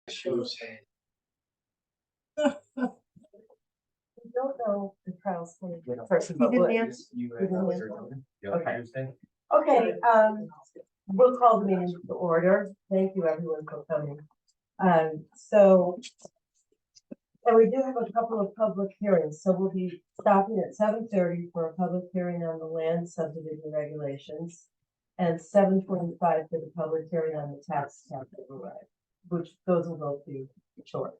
We don't know the trial's coming to the person, but didn't what- answer. Okay. Okay, we'll call the meeting to order. Thank you everyone for coming. So. And we do have a couple of public hearings, so we'll be stopping at 7:30 for a public hearing on the land subdivision regulations. And 7:25 for the public hearing on the tax cap override, which those will both be short,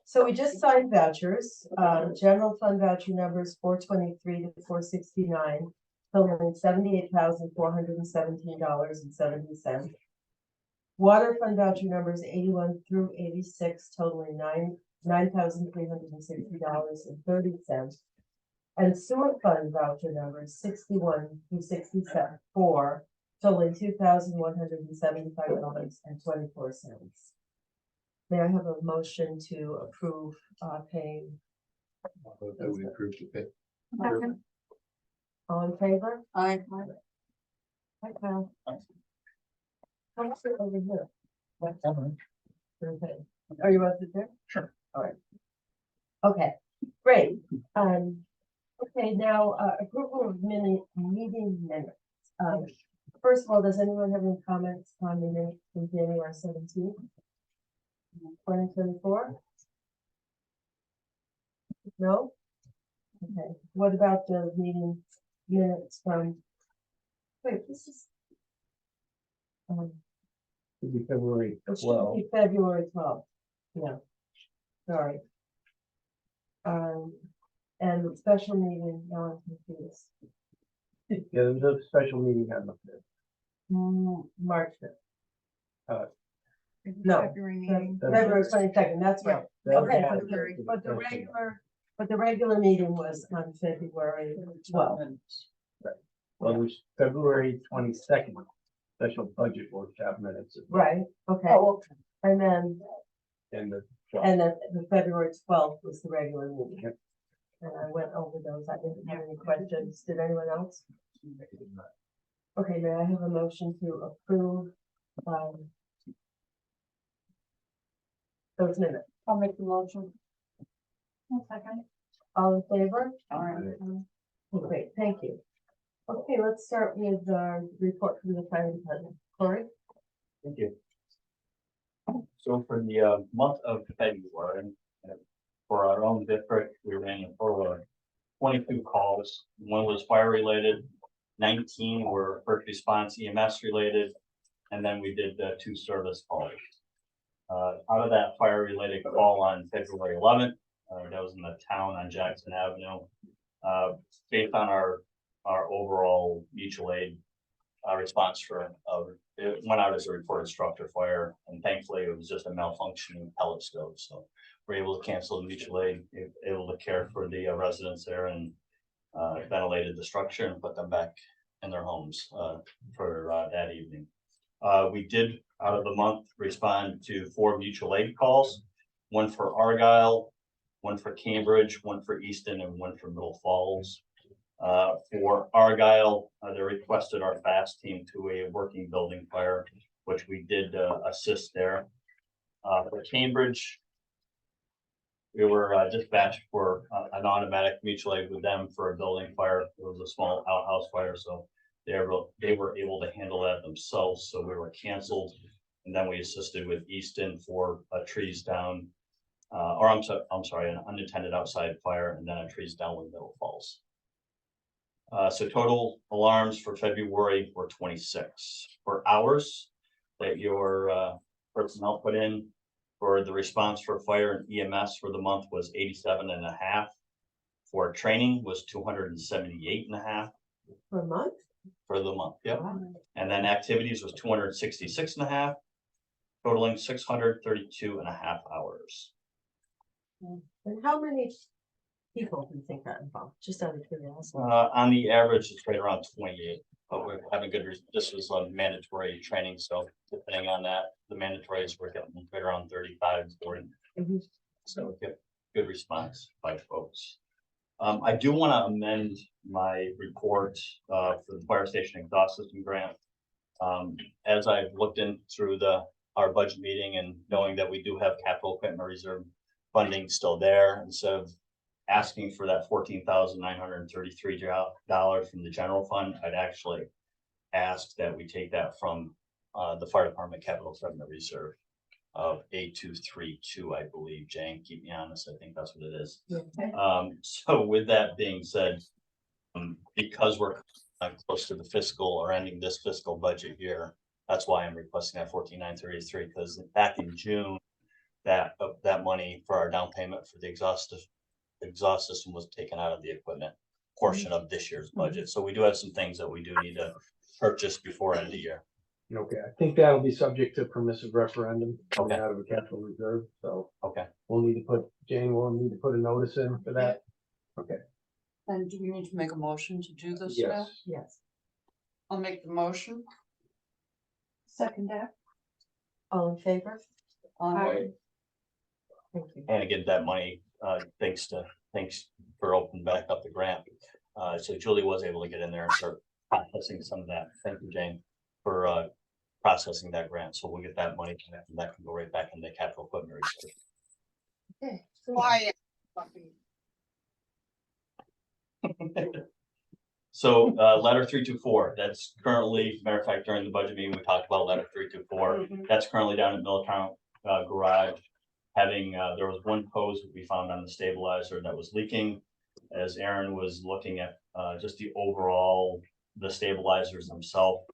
so we just signed vouchers, general fund voucher numbers 423 to 469, totaling $78,417.70. Water fund voucher numbers 81 through 86, totaling $9,360.30. And sewer fund voucher numbers 61 through 64, totaling $2,175.24. May I have a motion to approve paying? Second. All in favor? Aye. Hi, Kyle. Come sit over here. Okay. Are you about to there? Sure. All right. Okay, great. Okay, now, approval of meeting minutes. First of all, does anyone have any comments on the minutes from January 17th? 2024? No? Okay, what about the meeting minutes from? Wait, this is. It'll be February It should 12th. be February 12th, yeah, sorry. And the special meeting, now I'm confused. Yeah, there was a special meeting on the 5th. March 5th. No. February 22nd, that's right. Okay, but the regular meeting was on February 12th. Well, it was February 22nd, special budget workshop minutes. Right, okay. And then, And the the February 12th was the regular meeting. Yep. And I went over those, I didn't have any questions, did anyone else? Okay, may I have a motion to approve, those minutes? I'll make the motion. Second. All in favor? All right. Great, thank you. Okay, let's start with the report from the fire department. Corey? Thank you. So for the month of February, for our own district, we ran a total of 22 calls. One was fire related, 19 were first response EMS related, and then we did 2 service calls. Out of that fire related call on February 11th, that was in the town on Jackson Avenue. Based on our overall mutual aid response for it went out as a reported structure fire, and thankfully it was just a malfunctioning pellet stove, so we're able to cancel the mutual aid, able to care for the residents there, and ventilated the structure and put them back in their homes for that evening. We did, out of the month, respond to 4 mutual aid calls, 1 for Argyle, 1 for Cambridge, 1 for Easton, and 1 for Middle Falls. For Argyle, they requested our fast team to a working building fire, which we did assist there. For Cambridge, we were dispatched for an automatic mutual aid with them for a building fire. It was a small outhouse fire, so they were able to handle that themselves, so we were canceled. And then we assisted with Easton for trees down, I'm sorry, an unattended outside fire, and then a trees down with Middle Falls. So total alarms for February were 26. For hours that your personnel put in for the response for fire and EMS for the month was 87.5. For training was 278.5. Per month? For the month, yep. Wow. And then activities was 266.5, totaling 632.5 hours. And how many people do you think got involved? Just out of curiosity. On the average, it's right around 28, but we're having good, this was a mandatory training, so depending on that, the mandatories were getting right around 35, 40. Mhm. So we get good response by folks. I do want to amend my report for the fire station exhaust system grant. As I've looked in through the our budget meeting and knowing that we do have capital equipment reserve funding still there, instead of asking for that $14,933 from the general fund, I'd actually ask that we take that from the fire department capital equipment reserve of 8232, I believe. Jane, keep me honest, I think that's what it is. So with that being said, because we're close to the fiscal or ending this fiscal budget year, that's why I'm requesting that 14,933, because back in June, that money for our down payment for the exhaust system was taken out of the equipment portion of this year's budget. So we do have some things that we do need to purchase before end of year. Okay, I think that'll be subject to permissive referendum coming Okay. out of a capital reserve, so Okay. Jane will need to put a notice in for that. Okay, And do we need to make a motion to do this now? yes, Yes, I'll make the motion. Second that. all in favor? Aye. Thank you. And again, that money, thanks for opening back up the grant. So Julie was able to get in there and start processing some of that. Thank you, Jane, for processing that grant. So we'll get that money and that can go right back into capital equipment reserve. Okay. Quiet. So letter 324, that's currently, matter of fact, during the budget meeting, we talked about letter 324. That's currently down at Milltown Garage. Having, there was one hose that we found on the stabilizer that was leaking. As Aaron was looking at just the overall, the stabilizers themselves,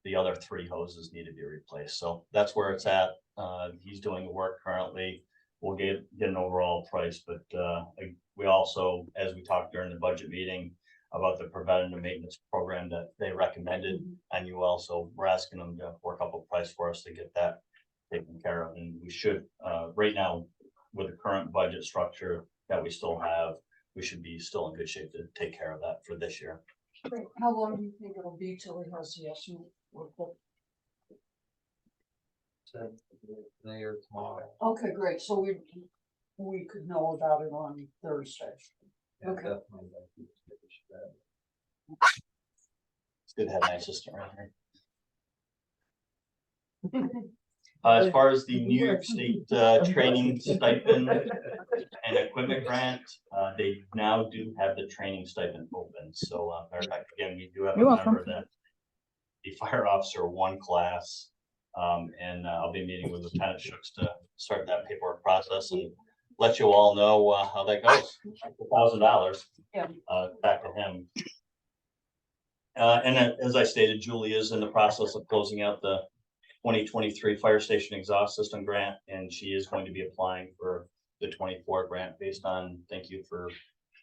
the other 3 hoses need to be replaced. So that's where it's at. He's doing the work currently. We'll get an overall price, but we also, as we talked during the budget meeting about the preventative maintenance program that they recommended, and you also were asking them to work up a price for us to get that taken care of. And we should, right now, with the current budget structure that we still have, we should be still in good shape to take care of that for this year. How long do you think it'll be till he has the estimate? Today or tomorrow. Okay, great. So we could know about it on Thursday. Yeah, Okay. definitely. It's good to have my assistant right here. As far as the New York State training stipend and equipment grant, they now do have the training stipend open. So matter of fact, again, we do have a member that the fire officer 1 class. And I'll be meeting with Lieutenant Shooks to start that paperwork process and let you all know how that goes. $1,000 Yeah. Back to him. And as I stated, Julie is in the process of closing out the 2023 fire station exhaust system grant, and she is going to be applying for the 24 grant based on, thank you for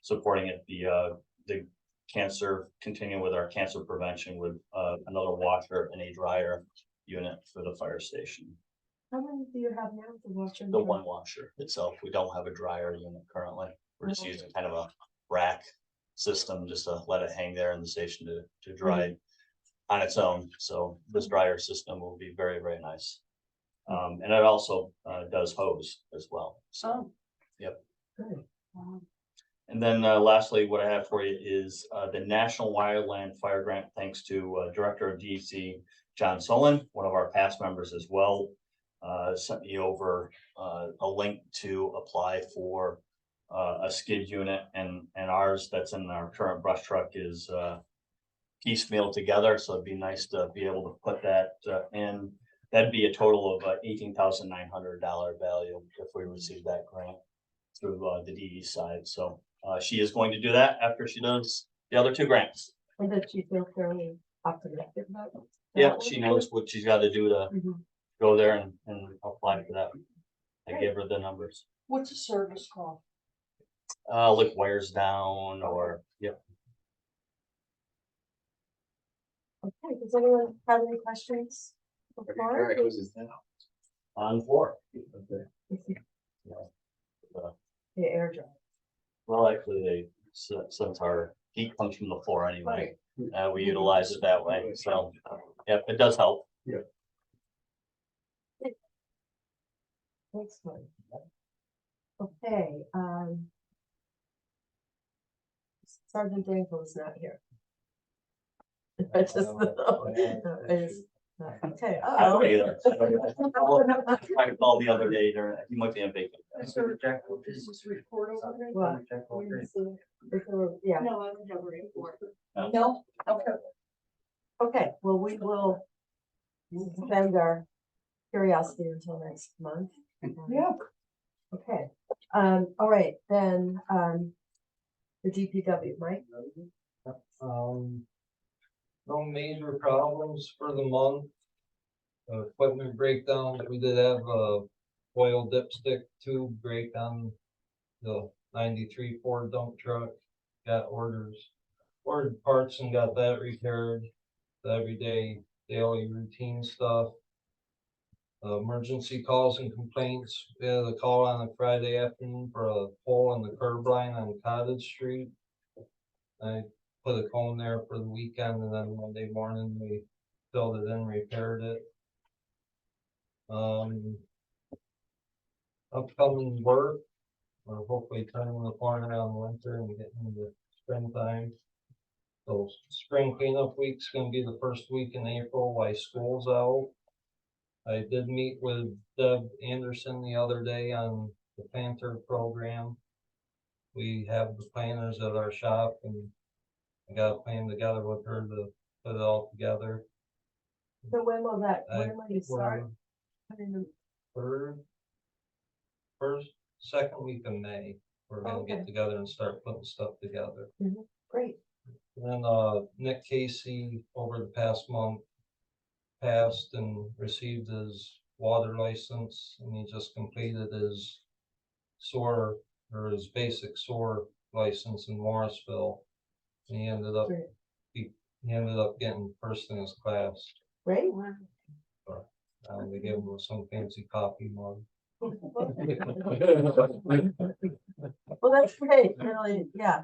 supporting it, the cancer, continuing with our cancer prevention with another washer and a dryer unit for the fire station. How many do you have now? The washer? The 1 washer itself, we don't have a dryer unit currently. We're just using kind of a rack system just to let it hang there in the station to dry on its own. So this dryer system will be very, very nice. And it also does hose as well. So, Oh. yep. Good. And then lastly, what I have for you is the National Wildland Fire Grant, thanks to Director of DEC, John Solon, one of our past members as well, sent me over a link to apply for a skid unit, and ours that's in our current brush truck is piecemeal together. So it'd be nice to be able to put that in. That'd be a total of $18,900 value if we receive that grant through the DE side. So she is going to do that after she does the other 2 grants. And does she feel fairly optimistic about it? Yeah, she knows what she's got to do to Mhm. go there and apply for that. I gave her the numbers. What's a service call? Like wires down or, yep. Okay, does anyone have any questions? for Mark? On the floor. The Uh, air dry. Well, actually, since our heat comes from the floor anyway, we utilize it that way. So, yep, it does help. Excellent. Okay, Sergeant Dangle is not here. I just Okay, I don't uh-oh. either. I called the other day, he might be on vacation. Is this report over there? Well, yeah, No, I don't have a report. No, okay. okay, well, we will suspend our curiosity until next month. Yeah. Okay, all right, then, the DPW, Mike? No major problems for the month. Equipment breakdowns, we did have a oil dipstick tube break on the 93 Ford dump truck. Got ordered parts and got that repaired. The everyday daily routine stuff. Emergency calls and complaints. We had a call on a Friday afternoon for a hole in the curb line on Cottage Street. I put a cone there for the weekend, and then Monday morning we filled it in, repaired it. Upcoming work, or hopefully turning the corner on winter and getting into springtime. So spring cleanup week's gonna be the first week in April while school's out. I did meet with Deb Anderson the other day on the Panther program. We have the planners at our shop, and I got a plan together with her to put it all together. So when will you start? We're second week of May, we're gonna Okay. get together and start putting stuff together. Great, And Nick Casey over the past month passed and received his water license, and he just completed his sewer, or his basic sewer license in Morrisville. And he ended up, Great. he ended up getting first in his class. great. They gave him some fancy coffee mug. Well, that's great, really, yeah.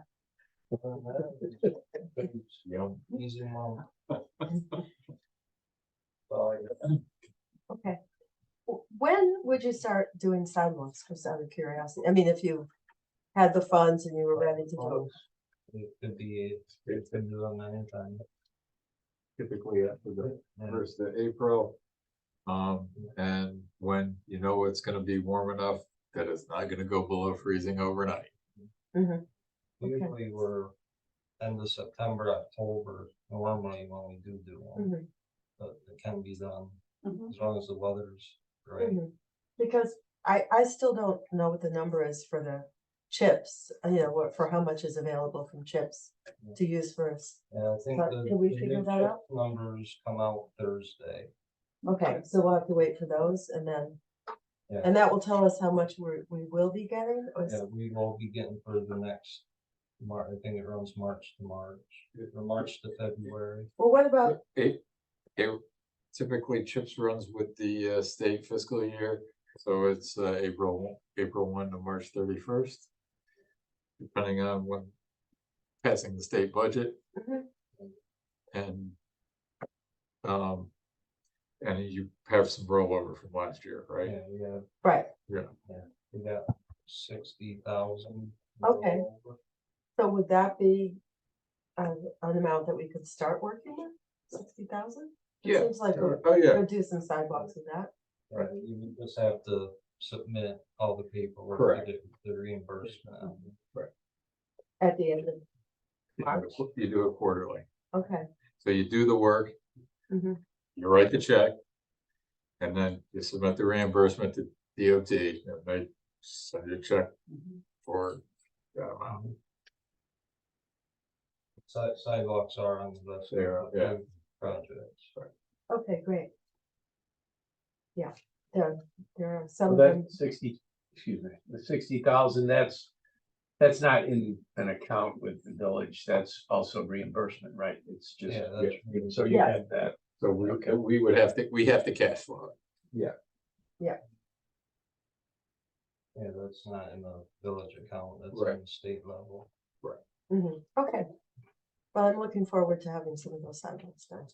Easy mom. Okay. When would you start doing sidewalks, just out of curiosity? I mean, if you had the funds and you were ready to do It could be, it could do them anytime. Typically after the first of April. And when you know it's gonna be warm enough that it's not gonna go below freezing overnight. it. Okay. Usually we're end of September, October, normally when we do one, Mhm, but it can be done Mhm. as long as the weather's great. mhm. Because I still don't know what the number is for the chips, what, for how much is available from chips to use for us. And I think But the can we the figure new that chip out? numbers come out Thursday. Okay, so we'll have to wait for those and then, Yeah. and that will tell us how much we will be getting, or Yeah, we will be getting for the next I think it runs March to March, or March to February. well, what about, It typically CHIPS runs with the state fiscal year, so it's April 1 to March 31st. Depending on when passing the state budget. Mhm. And and you have some rollover from last year, right? Yeah, we have, right, we got 60,000. Okay. so would that be an amount that we could start working with, 60,000? It Yeah. seems like we're Oh, yeah, gonna do some sidewalks with that. Right, you just have to submit all the paperwork Correct. to get the reimbursement. At the end of March, you do it quarterly. okay. So you do the work, Mhm. you write the check, and then you submit the reimbursement to DOT, and they send you a check for that amount. Sidewalks are on the list. They are, yeah. Projects. Okay, great. Yeah, there are some So of them, that 60, excuse me, the 60,000, that's not in an account with the village, that's also reimbursement, right? It's just, Yeah, that's. so you Yeah. have that. So Okay. we would have to cash flow it. Yeah, that's not in the village account, that's Right. on the state level. okay. Well, I'm looking forward to having some of those sidewalks done.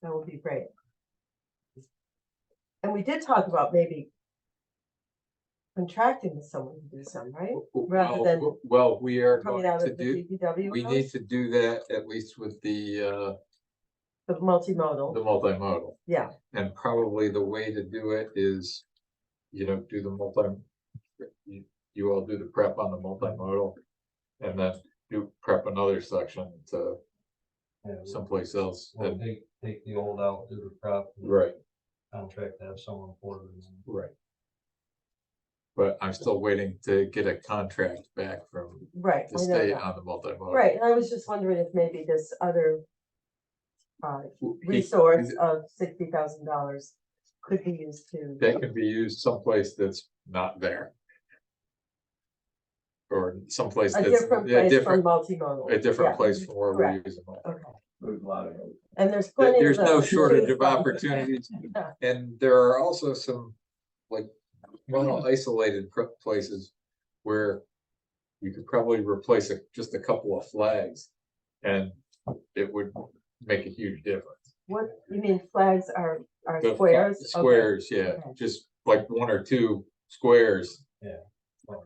That would be great. And we did talk about maybe contracting with someone to do some, right? Rather than Well, we are coming going out to of the do, DPW. we need to do that at least with the the multimodal, the multimodal. yeah, And probably the way to do it is, you know, do the you all do the prep on the multimodal. And then do prep another section to Yeah, we'll- someplace else. We'll And, take the old out, do the prep. and right, Contract to have someone for it. right. But I'm still waiting to get a contract back from right, the I know state that. on the multimodal. Right, and I was just wondering if maybe this other He- resource of $60,000 could be used to. That can be used someplace that's not there. Or someplace A that's, different yeah, place from different, multimodal. a different Yeah, place from where we're correct. using it. Okay, There's a lot of those. and there's plenty of. There's no those to shortage choose of from. opportunities, Yeah. and there are also some, like, well, isolated places where you could probably replace just a couple of flags, and it would make a huge difference. What, you mean flags are The squares? Okay. Squares, yeah, Okay. just like one or two squares. Yeah.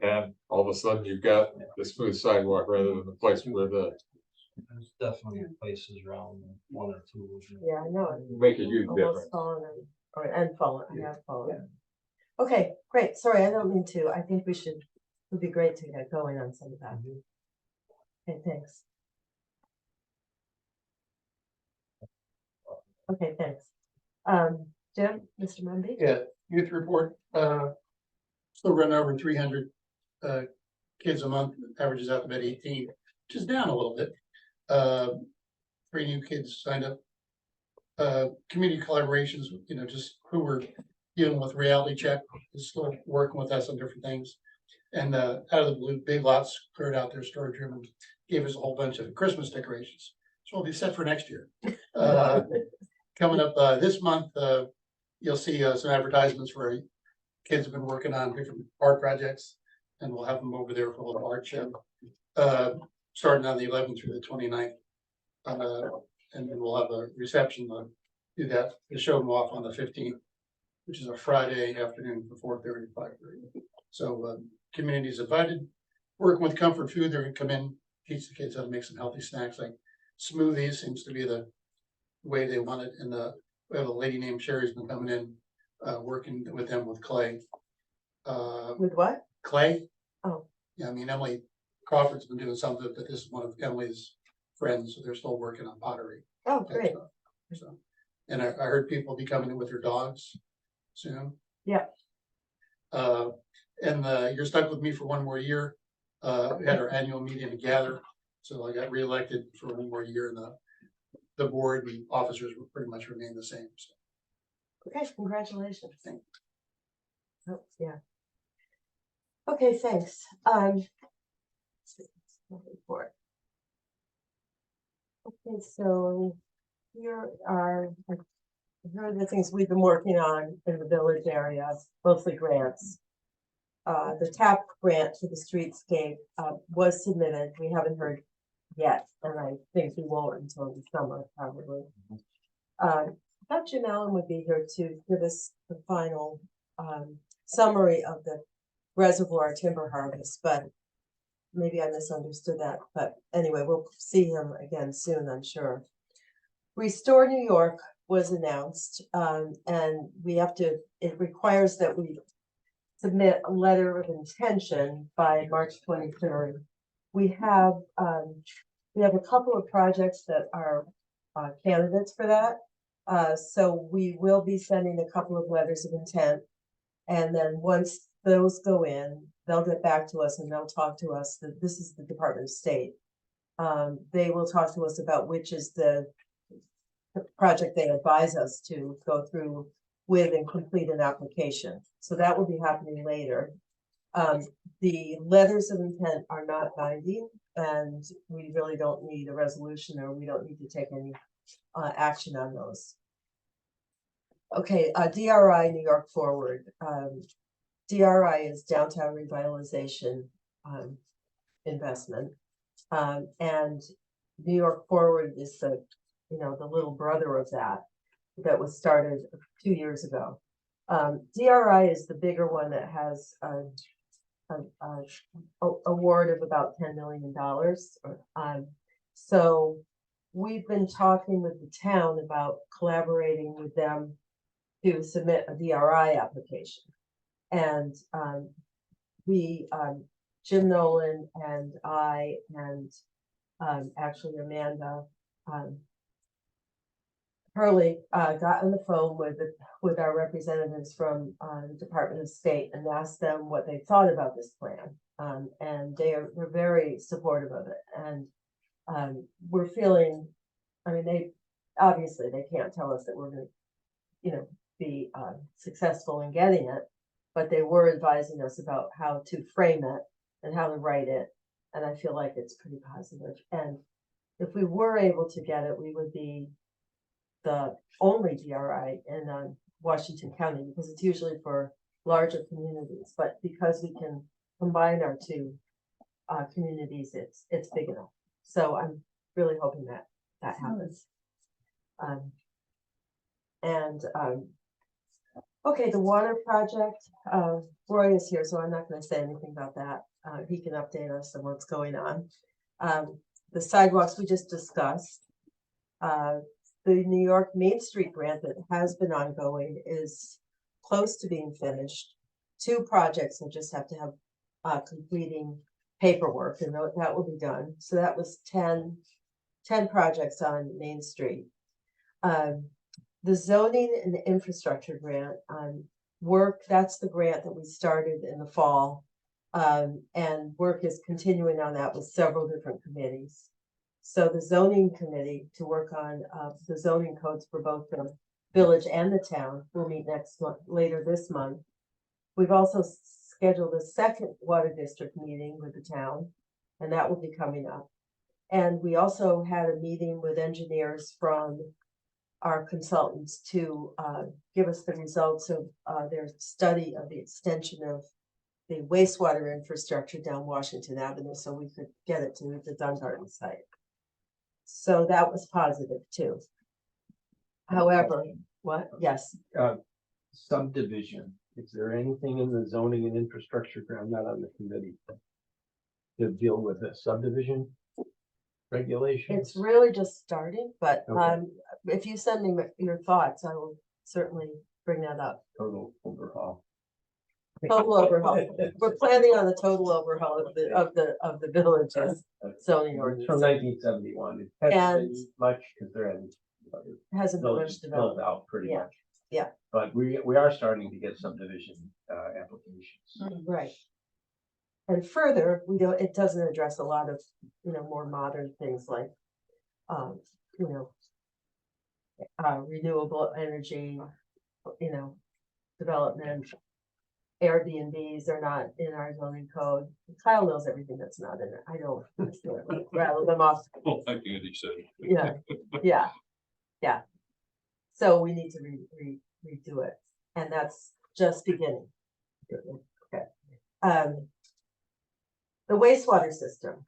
And all of a sudden you've got the smooth sidewalk rather than the place where There's definitely places around one or two. Yeah, I know. it. make a huge Almost difference. fallen and fallen, I have fallen. Okay, great, sorry, I don't mean to, I think it would be great to get going on some of that. Okay, thanks. Okay, thanks. Jim, Mr. Mumby? Yeah, youth report, still running over 300 kids a month, averages out about 18, which is down a little bit. 3 new kids signed up. Community collaborations, you know, just who were dealing with Reality Check is still working with us on different things. And out of the blue, Big Lots cleared out their storage room and gave us a whole bunch of Christmas decorations. So we'll be set for next year. Coming up this month, you'll see some advertisements where kids have been working on different art projects, and we'll have them over there for a little art show. Starting on the 11th through the 29th. And then we'll have a reception to do that, to show them off on the 15th, which is a Friday afternoon from 4:30 to 5:30. So community's invited. Working with Comfort Food, they're gonna come in, teach the kids how to make some healthy snacks, like smoothies seems to be the way they want it. And we have a lady named Sherry's been coming in, working with them with clay. With what? Clay? Oh. Yeah, I mean, Emily Crawford's been doing something, but this is one of Emily's friends, so they're still working on pottery. Oh, type great. stuff. So, and I heard people will be coming in with their dogs soon. Yeah. And you're stuck with me for one more year. We had our annual meeting to gather, so I got reelected for one more year, and the board and officers will pretty much remain the same. So. Okay, congratulations. Thank Oh, yeah. Okay, thanks. Report. Okay, so here are the things we've been working on in the village area, mostly grants. The TAP grant for the streetscape was submitted. We haven't heard yet, and I think we won't until the summer probably. I thought Jim Allen would be here to give us the final summary of the reservoir timber harvest, but maybe I misunderstood that. But anyway, we'll see him again soon, I'm sure. Restore New York was announced, and we have to, it requires that we submit a letter of intention by March 23rd. We have a couple of projects that are candidates for that. So we will be sending a couple of letters of intent. And then once those go in, they'll get back to us and they'll talk to us. This is the Department of State. They will talk to us about which is the project they advise us to go through with and complete an application. So that will be happening later. The letters of intent are not binding, and we really don't need a resolution, or we don't need to take any action on those. Okay, DRI New York Forward. DRI is Downtown Revitalization Investment. And New York Forward is the little brother of that was started 2 years ago. DRI is the bigger one that has an award of about $10 million. So we've been talking with the town about collaborating with them to submit a DRI application. And Jim Nolan and I and actually Amanda Hurley got on the phone with our representatives from the Department of State and asked them what they thought about this plan. And they're very supportive of it. And we're feeling, I mean, they can't tell us that we're going to, be successful in getting it, but they were advising us about how to frame it and how to write it. And I feel like it's pretty positive. And if we were able to get it, we would be the only DRI in Washington County, because it's usually for larger communities, but because we can combine our two communities, it's big enough. So I'm really hoping that happens. Okay, the water project, Roy is here, so I'm not going to say anything about that. He can update us on what's going on. The sidewalks we just discussed. The New York Main Street grant that has been ongoing is close to being finished. 2 projects will just have to have completing paperwork, and that will be done. So that was 10 projects on Main Street. The zoning and infrastructure grant that's the grant that we started in the fall. And work is continuing on that with several different committees. So the zoning committee to work on the zoning codes for both the village and the town will meet later this month. We've also scheduled a second water district meeting with the town, and that will be coming up. And we also had a meeting with engineers from our consultants to give us the results of their study of the extension of the wastewater infrastructure down Washington Avenue, so we could get it to the Dunbarton site. So that was positive too. However, what? Yes. Subdivision, is there anything in the zoning and infrastructure grant, not on the committee, to deal with the subdivision regulations? It's really just starting, but Okay. if you send me your thoughts, I will certainly bring that up. Total overhaul. Total overhaul. We're planning on a total overhaul of the villages zoning It's ordinance. from 1971. It hasn't And- been much because they're in. Hasn't been much Built developed. out pretty Yeah, much. yeah. But we are starting to get subdivision applications. Right. And further, it doesn't address a lot of, more modern things like, renewable energy, development. Airbnbs are not in our zoning code. Kyle knows everything that's not in it. I don't rattle them off. Like Andy said. Yeah. So we need to redo it, and that's just beginning. Okay. The wastewater system,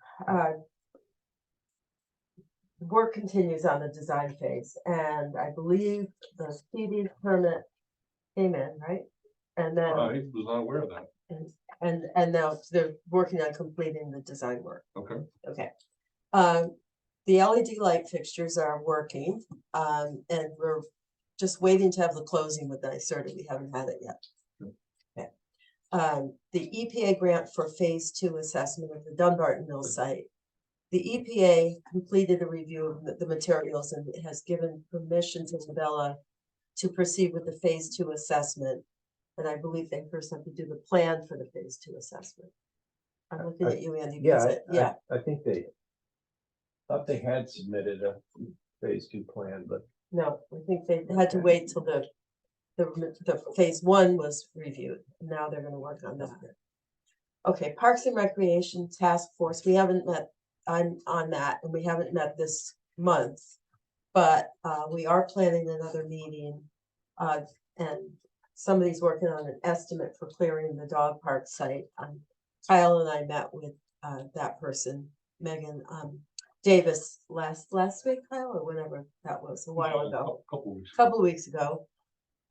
work continues on the design phase, and I believe the PD permit came in, right? And then, I was not aware of that. and now they're working on completing the design work. Okay. Okay. The LED light fixtures are working, and we're just waiting to have the closing with NYSERDA. We haven't had it yet. Okay. The EPA grant for phase 2 assessment of the Dunbarton Mill site. The EPA completed a review of the materials and has given permission to Labella to proceed with the phase 2 assessment. And I believe they first have to do the plan for the phase 2 assessment. I'm looking at you, Andy. Yeah, I think they thought they had submitted a phase 2 plan, but No, I think they had to wait till the phase 1 was reviewed. Now they're gonna work on that. Okay, Parks and Recreation Task Force, we haven't met on that, and we haven't met this month. But we are planning another meeting, and somebody's working on an estimate for clearing the dog park site. Kyle and I met with that person, Megan Davis, last week, Kyle, or whenever that was, a while ago. Couple weeks ago.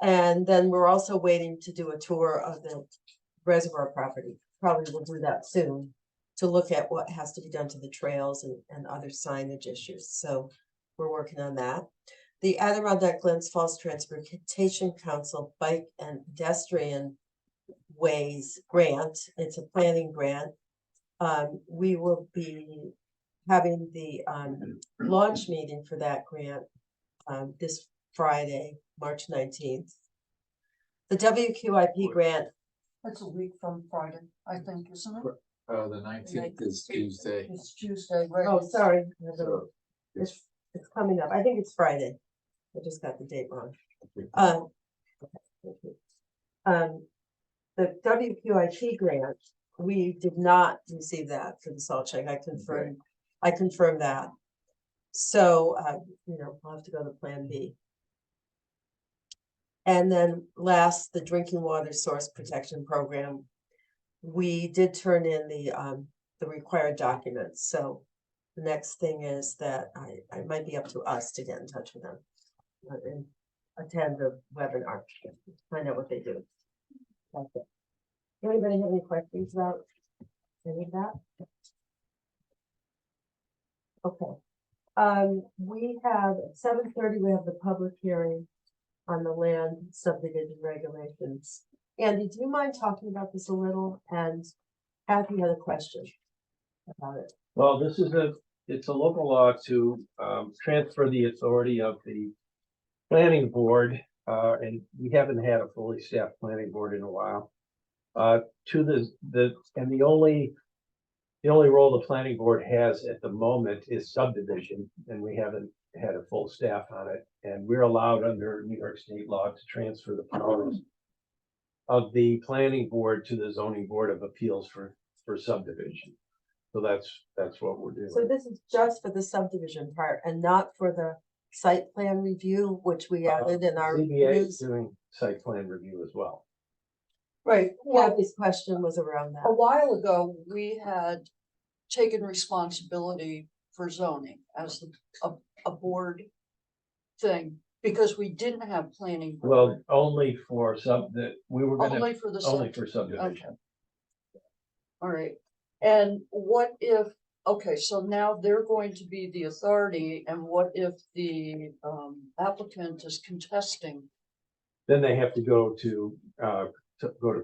And then we're also waiting to do a tour of the reservoir property. Probably we'll do that soon to look at what has to be done to the trails and other signage issues. So we're working on that. The Adirondack Glens Falls Transportation Council Bike and Pedestrian Ways Grant, it's a planning grant. We will be having the launch meeting for that grant this Friday, March 19th. The WQIP grant, That's a week from Friday, I think, isn't it? The 19th is Tuesday. It's Tuesday, right? oh, sorry, So it's coming up. I think it's Friday. I just got the date wrong. Okay, thank you. The WQIP grant, we did not receive that for the salt check. I confirmed that. So, I'll have to go to Plan B. And then last, the drinking water source protection program. We did turn in the required documents, so the next thing is that I might be up to us to get in touch with them. And attend the webinar, find out what they do. That's it. Anybody have any questions about any of that? Okay. We have at 7:30, we have the public hearing on the land subdivision regulations. Andy, do you mind talking about this a little? And Kathy had a question about it. Well, it's a local law to transfer the authority of the planning board, and we haven't had a fully staffed planning board in a while. To the only role the planning board has at the moment is subdivision, and we haven't had a full staff on it. And we're allowed under New York State law to transfer the powers of the planning board to the zoning board of appeals for subdivision. So that's what we're doing. So this is just for the subdivision part and not for the site plan review, which we added in our ZBA is news. doing site plan review as well. Right, well, Kathy's question was around a that. while ago, we had taken responsibility for zoning as a board thing, because we didn't have planning. board, Well, only for we were gonna, Only for the. only sub- for subdivision. All right, and what if, okay, so now they're going to be the authority, and what if the applicant is contesting? Then they have to go to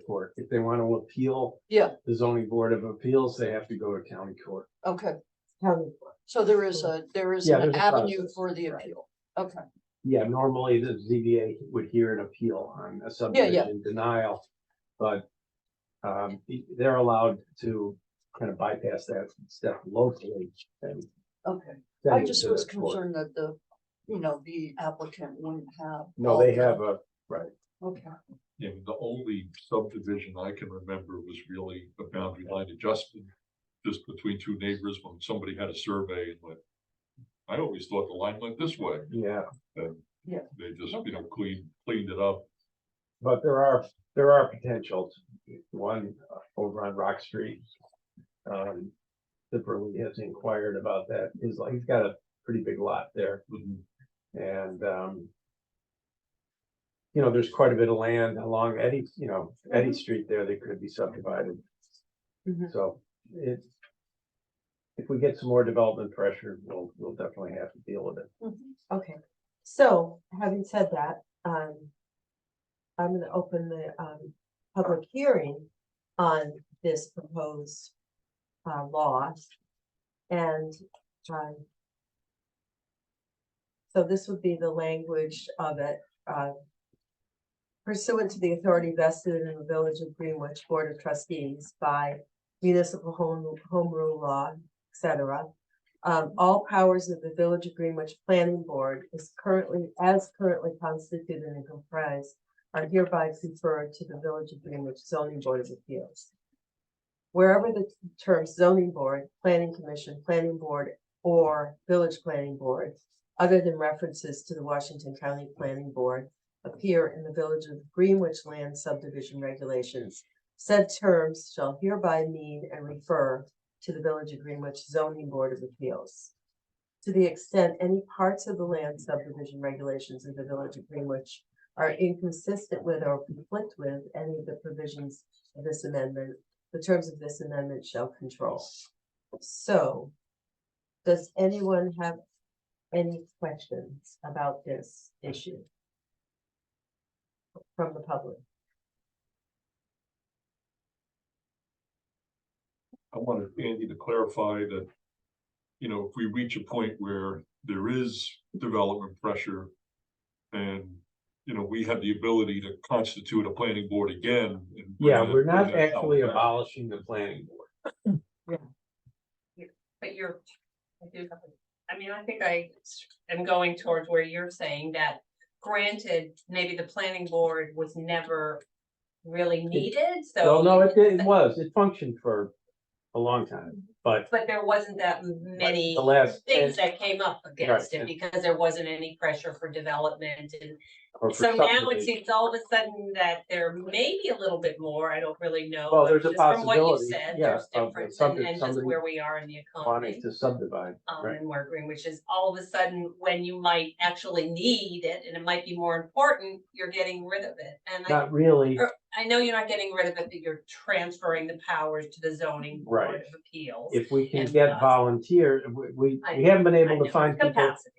court. If they want to appeal Yeah, the zoning board of appeals, they have to go to county court. okay, County board. so there is Yeah, an there's a avenue process. for the appeal, okay, Yeah, normally the ZBA would hear an appeal on a subdivision denial, but they're allowed to kind of bypass that step locally and okay. send I it just to was the court. concerned that the applicant wouldn't have. No, all they the- have right. Okay, Yeah, the only subdivision I can remember was really a boundary line adjustment, just between two neighbors when somebody had a survey and went, I always thought the line went this way. Yeah, And Yeah. they just, cleaned it up. but there are potentials. One over on Rock Street. Zipperly has inquired about that. He's got a pretty big lot there. And there's quite a bit of land along Eddie Street there that could be subdivided. Mhm. So if we get some more development pressure, we'll definitely have to deal with it. Okay, so having said that, I'm gonna open the public hearing on this proposed law. And so this would be the language of it. Pursuant to the authority vested in the Village of Greenwich Board of Trustees by municipal home rule law, etc. All powers of the Village of Greenwich Planning Board is currently constituted and comprised are hereby conferred to the Village of Greenwich Zoning Board of Appeals. Wherever the terms zoning board, planning commission, planning board, or village planning board, other than references to the Washington County Planning Board, appear in the Village of Greenwich Land Subdivision Regulations, said terms shall hereby mean and refer to the Village of Greenwich Zoning Board of Appeals. To the extent any parts of the land subdivision regulations of the Village of Greenwich are inconsistent with or conflict with any of the provisions of this amendment, the terms of this amendment shall control. So, does anyone have any questions about this issue? From the public? I wanted Andy to clarify that, you know, if we reach a point where there is development pressure and, you know, we have the ability to constitute a planning board again. and bring Yeah, that- we're not bring that actually back. abolishing the planning board. But I mean, I think I am going towards where you're saying that granted, maybe the planning board was never really needed, so. Well, no, it was, it functioned for a long time, but But there wasn't that many the last things 10 that came up against it and- because there wasn't any pressure for development and. or for So now it subdivision. seems all of a sudden that there may be a little bit more, I don't really know. Well, but there's a just from what you possibility, said, yeah, there's of difference something- and just somebody where we are in the Wanting economy. to subdivide, right? And where Greenwich is all of a sudden, when you might actually need it, and it might be more important, you're getting rid of it, and Not really, I know you're not getting rid of it, but you're transferring the powers to the zoning board Right. of appeals. if we can And, get volunteer, we haven't been I able know, to find people. capacity.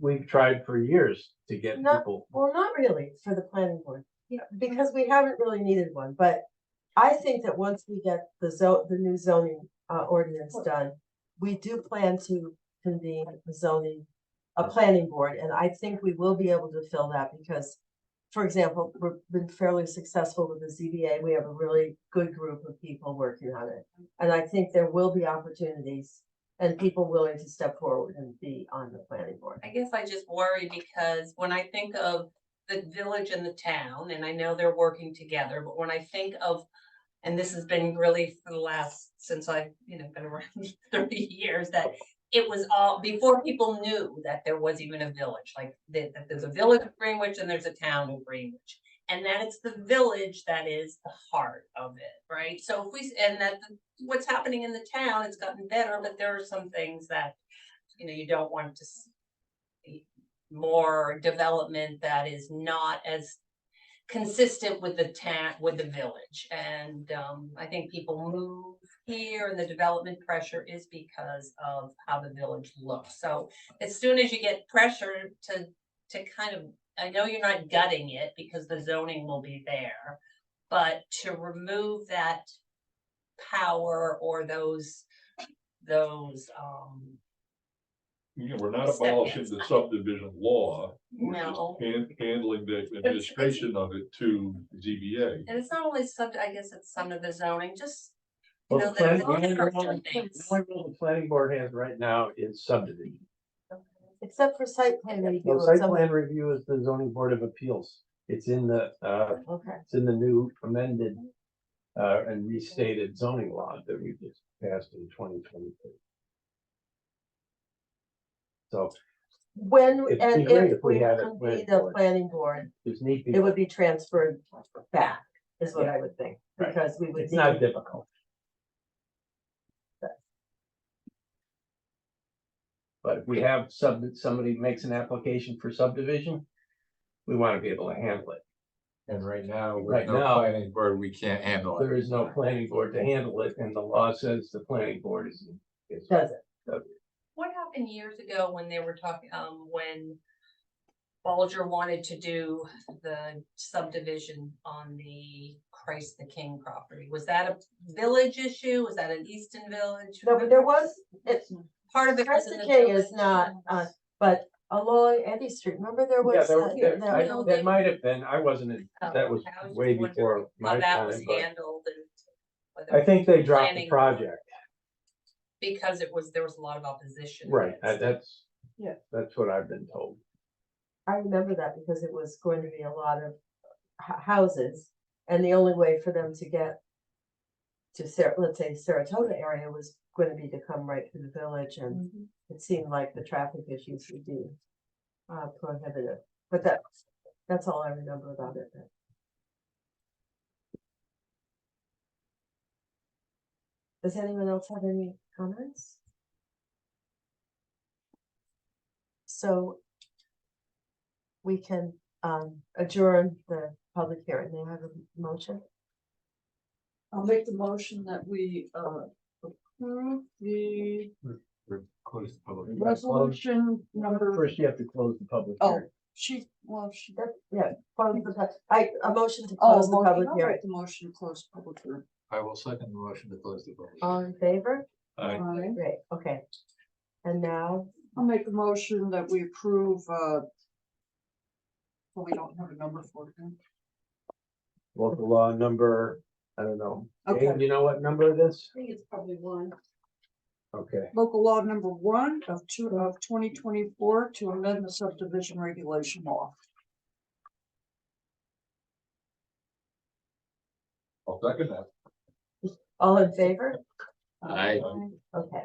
We've tried for years to get No. people. Well, not really for the planning board, because we haven't really needed one, but I think that once we get the new zoning ordinance done, we do plan to convene a planning board, and I think we will be able to fill that because, for example, we've been fairly successful with the ZBA. We have a really good group of people working on it. And I think there will be opportunities and people willing to step forward and be on the planning board. I guess I just worry because when I think of the village and the town, and I know they're working together, but when I think of, and this has been really for the last, since I've, been around 30 years, that it was all, before people knew that there was even a village, like that there's a village of Greenwich and there's a town of Greenwich. And that it's the village that is the heart of it, right? So what's happening in the town, it's gotten better, but there are some things that, you don't want to see more development that is not as consistent with the town, with the village. And I think people move here and the development pressure is because of how the village looks. So as soon as you get pressure to kind of, I know you're not gutting it because the zoning will be there, but to remove that power or those Yeah, we're not Steps. abolishing the subdivision law, we're just No. handling the administration of it to ZBA. And it's not only I guess it's some of the zoning, just, Well, the there's planning, all the only sorts rule of things. the planning board has right now is subdivision. Except for site plan review. So of site some- plan review is the zoning board of appeals. It's in the, Okay, it's in the new amended and restated zoning law that we just passed in 2022. So It'd be and great if if we we had a convene planning the board. planning board, there's neat it people. would be transferred back, is what I would think, Right. because we would It's not need, difficult. But if we have somebody makes an application for subdivision, we want to be able to handle it. And right now, Right with no now- planning board, we can't handle it. There is no planning board to handle it, and the law says the planning board is. does it? What happened years ago when they were talking, when Balger wanted to do the subdivision on the Christ the King property? Was that a village issue? Was that an Easton Village? No, but there was, Part of it was Christ in the the King village. is not, but along Eddy Street, remember there was. That might have been, I wasn't, that was I was way just before wondering my How that was time, but handled and. whether I think they dropped the planning- project. Because there was a lot of opposition. Right, against it. that's. Yeah. That's what I've been told. I remember that because it was going to be a lot of houses, and the only way for them to get to let's say Saratoga area was going to be to come right through the village, and it seemed like the traffic issues would be prohibitive, but that's all I remember about it. Does anyone else have any comments? So we can adjourn the public hearing. May I have a motion? I'll make the motion that we approve the Close the public. Resolution number, First, you have to close the public oh, hearing. she, well, she. Yeah, close a motion to Oh, close the motion, public I'll hearing. make the motion to close public hearing. I will second the motion to close the public. All in favor? Aye. Aye. Great, okay. And now, I'll make a motion that we approve, well, we don't have a number for it. Local law number, I don't know. Okay. Jane, you know what number it is? I think it's probably one. Okay, Local law number 1 of 2024 to amend the subdivision regulation law. I'll second that. all in favor? Aye. Okay.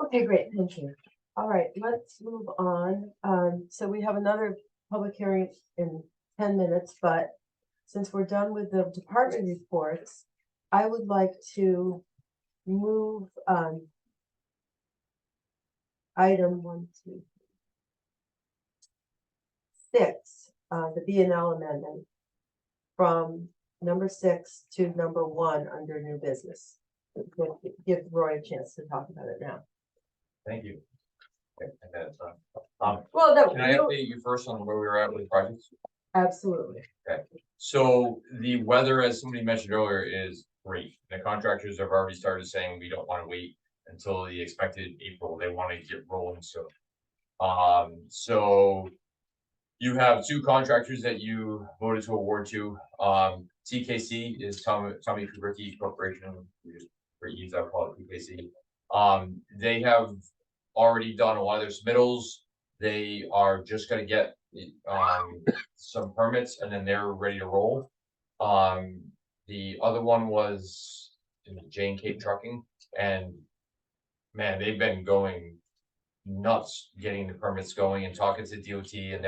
Okay, great, thank you. All right, let's move on. So we have another public hearing in 10 minutes, but since we're done with the department reports, I would like to move, item 1, 2, 6, the B and L amendment from number 6 to number 1 under new business. Give Roy a chance to talk about it now. Thank you. Okay, and that's, Well, no, can I you don't- update you first on where we were at with the projects? absolutely. So the weather, as somebody mentioned earlier, is great. The contractors have already started saying we don't want to wait until the expected April. They want to get rolling soon. So you have 2 contractors that you voted to award to. TKC is Tommy Kubricki Corporation. We just for ease, I call it TKC. They have already done a lot of their submittals. They are just gonna get some permits and then they're ready to roll. The other one was Jane Cape Trucking, and man, they've been going nuts getting the permits going and talking to DOT, and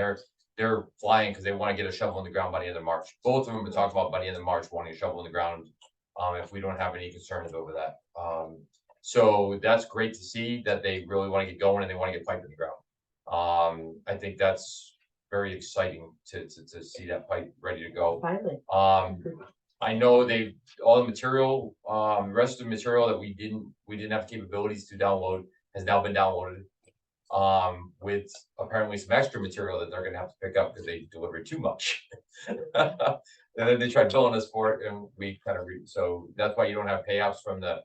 they're flying because they want to get a shovel in the ground by the end of March. Both of them have been talking about by the end of March wanting a shovel in the ground. If we don't have any concerns over that. So that's great to see that they really want to get going and they want to get pipe in the ground. I think that's very exciting to see that pipe ready to go. Finally. I know all the material, rest of the material that we didn't have capabilities to download has now been downloaded. With apparently some extra material that they're gonna have to pick up because they delivered too much. And then they tried billing us for it and we kind of so that's why you don't have payouts from the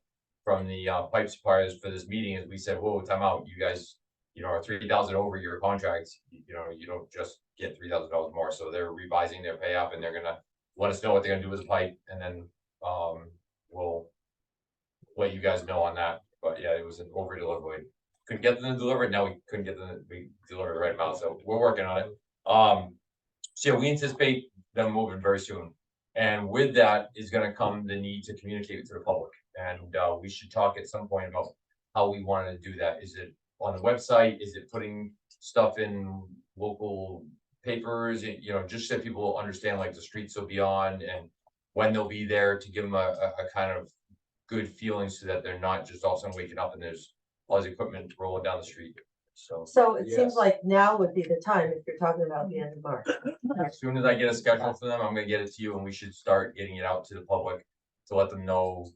pipe suppliers for this meeting, is we said, whoa, time out, you guys, are 3,000 over your contract, you don't just get $3,000 more. So they're revising their pay up and they're gonna let us know what they're gonna do with the pipe, and then we'll let you guys know on that. But yeah, it was an over delivery. Couldn't get them to deliver it. Now we couldn't get them to deliver the right amount, so we're working on it. So yeah, we anticipate them moving very soon, and with that is gonna come the need to communicate to the public, and we should talk at some point about how we want to do that. Is it on the website? Is it putting stuff in local papers? Just so people understand, like the streets will be on and when they'll be there, to give them a kind of good feeling so that they're not just all of a sudden waking up and there's all this equipment rolling down the street. So it seems Yes. like now would be the time if you're talking about the end of March. As soon as I get a schedule for them, I'm gonna get it to you, and we should start getting it out to the public to let them know,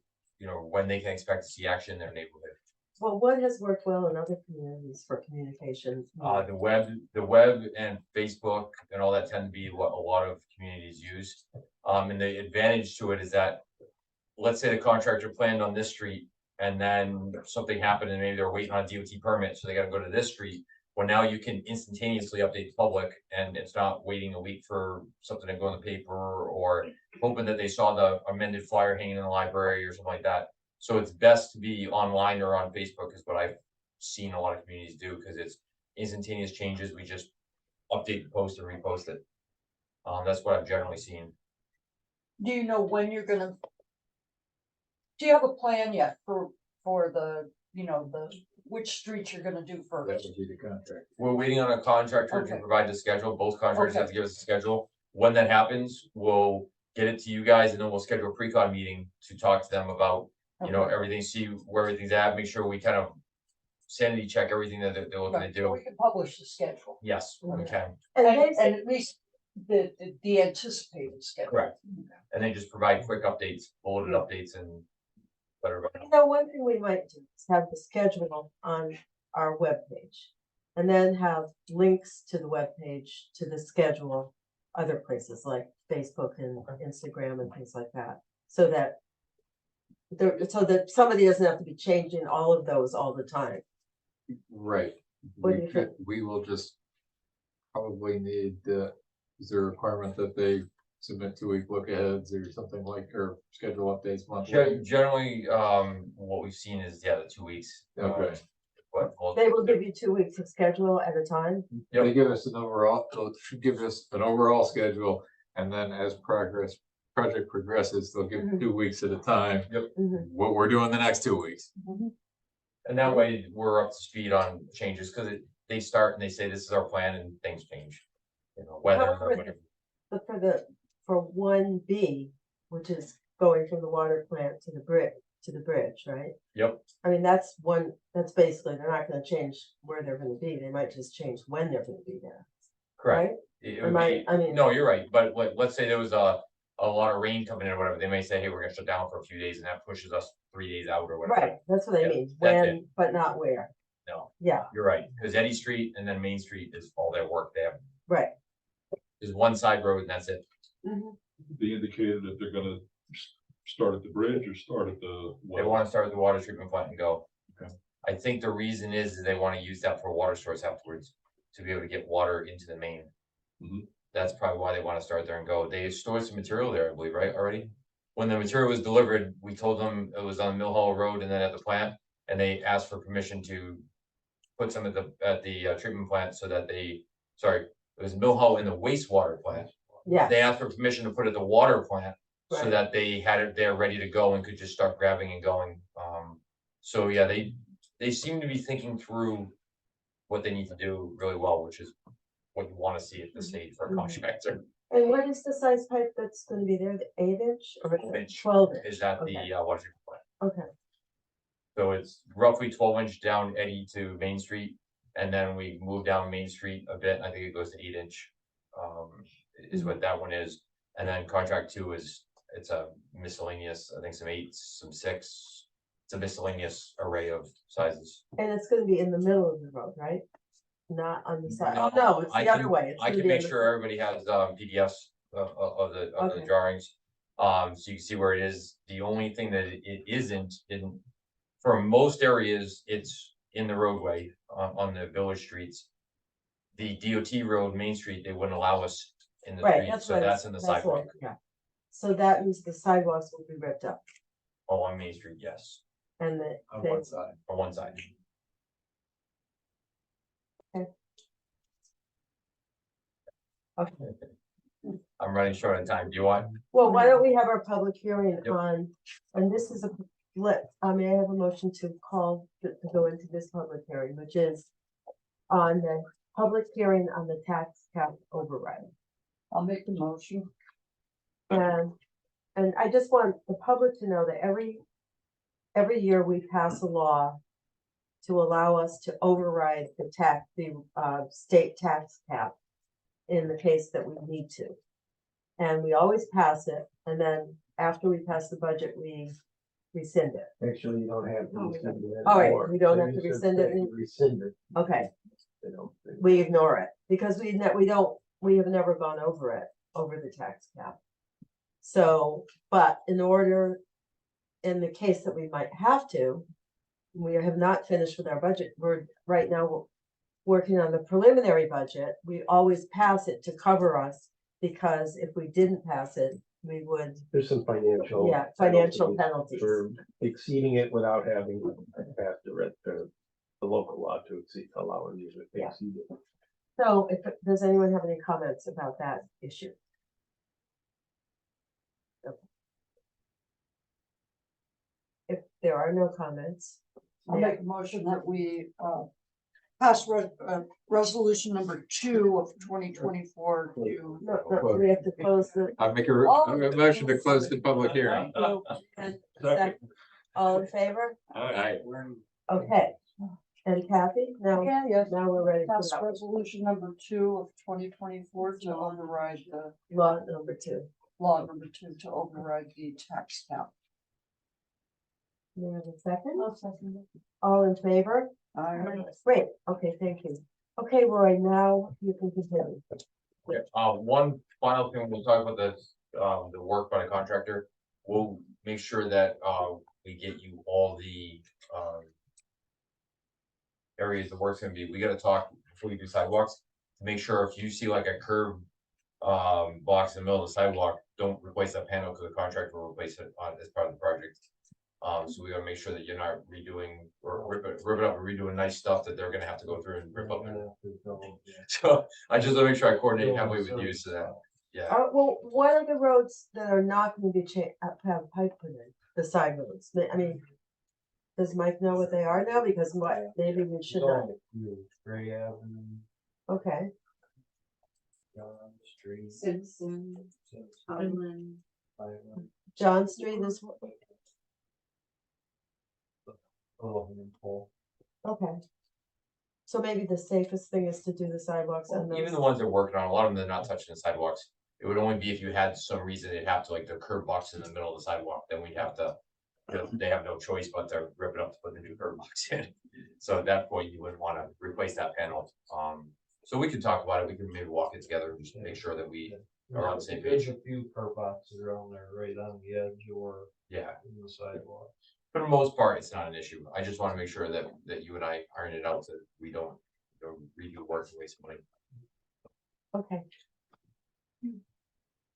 when they can expect to see action in their neighborhood. Well, what has worked well in other communities for communications? The web and Facebook and all that tend to be what a lot of communities use. And the advantage to it is that, let's say the contractor planned on this street and then something happened and maybe they're waiting on a DOT permit, so they gotta go to this street. Well, now you can instantaneously update the public, and it's not waiting a week for something to go in the paper or hoping that they saw the amended flyer hanging in the library or something like that. So it's best to be online or on Facebook is what I've seen a lot of communities do, because it's instantaneous changes. We just update the post and repost it. That's what I've generally seen. Do you know when you're gonna? Do you have a plan yet for the, which streets you're gonna do That first? would be the contract. We're waiting on a contractor to Okay. provide the schedule. Both contractors have Okay. to give us a schedule. When that happens, we'll get it to you guys, and then we'll schedule a pre-con meeting to talk to them about, everything, see where everything's at, make sure we kind of sanity check everything that they're looking to Right, so do. we can publish the schedule. Yes, we Okay. can, And And they at least the anticipated schedule. correct. And then just provide quick updates, bulleted updates, and You know, one thing we might do is have the schedule on our webpage. And then have links to the webpage, to the schedule, other places like Facebook and Instagram and things like that. So that somebody doesn't have to be changing all of those all the time. Right. What do We you think? we will just probably need, is there a requirement that they submit 2-week look aheads or something like, or schedule updates monthly? Generally, what we've seen is, yeah, the 2 weeks. Okay. But we'll- They will give you 2 weeks of schedule at a time. Yep. They give us an overall, should give us an overall schedule, and then as project progresses, they'll give Mhm. 2 weeks at a time. Mhm. What we're doing the next 2 weeks. And that way we're up to speed on changes, cause they start and they say, this is our plan, and things change. You know, weather or However, whatever. But for 1B, which is going from the water plant to the bridge, right? Yep, I mean, that's basically, they're not gonna change where they're gonna be, they might just change when they're gonna be there, correct. right? It would I mean. No, you're right, but let's say there was a lot of rain coming in or whatever, they may say, hey, we're gonna shut down for a few days, and that pushes us 3 days out or whatever. Right, that's what I Yeah, mean, that's when, but not where, No, yeah, you're right, cause Eddy Street and then Main Street is all their work, they have, right. is one side road and that's it. Mhm. They indicated that they're gonna start at the bridge or start at the. They wanna start with the water treatment plant and go. Okay. I think the reason is they wanna use that for water source afterwards, to be able to get water into the main. Mhm. That's probably why they wanna start there and go, they stored some material there, I believe, right, already? When the material was delivered, we told them it was on Mill Hall Road and then at the plant, and they asked for permission to put some at the treatment plant so that it was Mill Hall in the wastewater plant. Yeah, They asked for permission to put it at the water plant, so Right. that they had it there ready to go and could just start grabbing and going. So yeah, they seem to be thinking through what they need to do really well, which is what you wanna see at the state for a Mhm. contractor. and what is the size pipe that's gonna be there, the 8-inch or the 12-inch. 12-inch? Is at the Okay. water treatment plant. Okay, So it's roughly 12-inch down Eddy to Main Street, and then we move down Main Street a bit, I think it goes to 8-inch. Is what that one is, and then contract 2 it's a miscellaneous, I think some 8s, some 6. It's a miscellaneous array of sizes. and it's gonna be in the middle of the road, right? Not on the side, oh, No, no, it's I the other can- way. It's I gonna can be in make the- sure everybody has PDFs of the Okay. drawings. So you can see where it is. The only thing that it isn't in, for most areas, it's in the roadway on the village streets. The DOT road, Main Street, they wouldn't allow us in the Right, street, that's so what I that's was- in the that's what- sidewalk. Yeah, so that means the sidewalks will be ripped up Oh, on Main Street, yes, and the, On they, one side. on one side. okay. I'm running short on time. Do you want? Well, why don't we have our public hearing Yep. on, and this is may I have a motion to go into this public hearing, which is on the public hearing on the tax cap override. I'll make the motion. And I just want the public to know that every year we pass a law to allow us to override the state tax cap in the case that we need to. And we always pass it, and then after we pass the budget, we rescind it. Actually, you don't have to rescind it All right, anymore. we don't They have to just rescind it say any- Rescind it. Okay, They don't. we ignore it, because we have never gone over the tax cap. So, but in the case that we might have to, we have not finished with our budget, we're right now working on the preliminary budget, we always pass it to cover us, because if we didn't pass it, we would, There's some financial. financial penalties. For exceeding it without having passed the local law to exceed, allowing you to Yeah. exceed it. So does anyone have any comments about that issue? Okay. If there are no comments. I'll make a motion that we, pass resolution number 2 of 2024 to. No, we have to close the. I make a motion to close the public hearing. And second, all in favor? Aye. Okay, and Kathy, now Yes. now we're ready Pass for resolution number 2 of 2024 to override the law number 2. law number 2 to override the tax cap. Do we have a second? All in favor? Great, okay, thank you. Okay, Roy, now you can continue. One final thing, we'll talk about the work by the contractor. We'll make sure that, we get you all the, areas the work's gonna be. We gotta talk before we do sidewalks, to make sure if you see like a curb, box in the middle of the sidewalk, don't replace that panel, because the contractor will replace it on, as part of the project. So we gotta make sure that you're not redoing or rip it up and redoing nice stuff that they're gonna have to go through and rip up. So I just wanna make sure I coordinate halfway with you, so that, yeah. Well, what are the roads that are not gonna be have pipe put in, the side roads? I mean, does Mike know what they are now? Because what, maybe we should not, Gray Avenue, okay, John Street. Simpson, Highland. John Street is, okay. So maybe the safest thing is to do the sidewalks and Even those. the ones they're working on, a lot of them, they're not touching the sidewalks. It would only be if you had some reason they'd have to, like the curb box in the middle of the sidewalk, then we'd have to. They have no choice but to rip it up to put the new curb box in. So at that point, you wouldn't wanna replace that panel. So we can talk about it. We can maybe walk it together and just make sure that we are on the same There's page. a few curb boxes around there, right on the edge or Yeah, in the sidewalks. for the most part, it's not an issue. I just wanna make sure that you and I iron it out so that we don't redo work and waste money. Okay.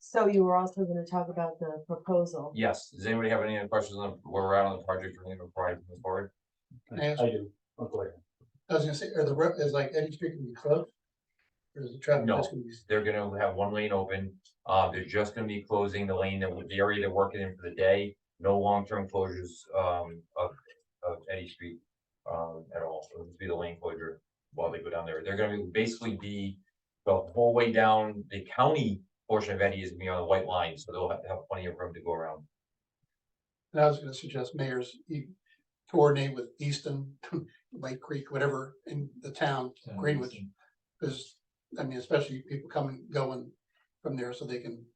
So you were also gonna talk about the proposal. Yes, does anybody have any other questions on where we're at on the project or anything before I move forward? Can I ask- I do. Oh, go ahead. I was gonna say, are the road, is like Eddie Street gonna be closed? Or is the traffic No. just gonna be? They're gonna have one lane open. They're just gonna be closing the lane the area they're working in for the day. No long-term closures, of Eddie Street, at all. It'll just be the lane closure while they go down there. They're gonna basically be the whole way down. The county portion of Eddie is gonna be on the white line, so they'll have plenty of room to go around. And I was gonna suggest mayors, you coordinate with Easton, Lake Creek, whatever, in the town, Greenwich. Because, I mean, especially people coming, going from there so they can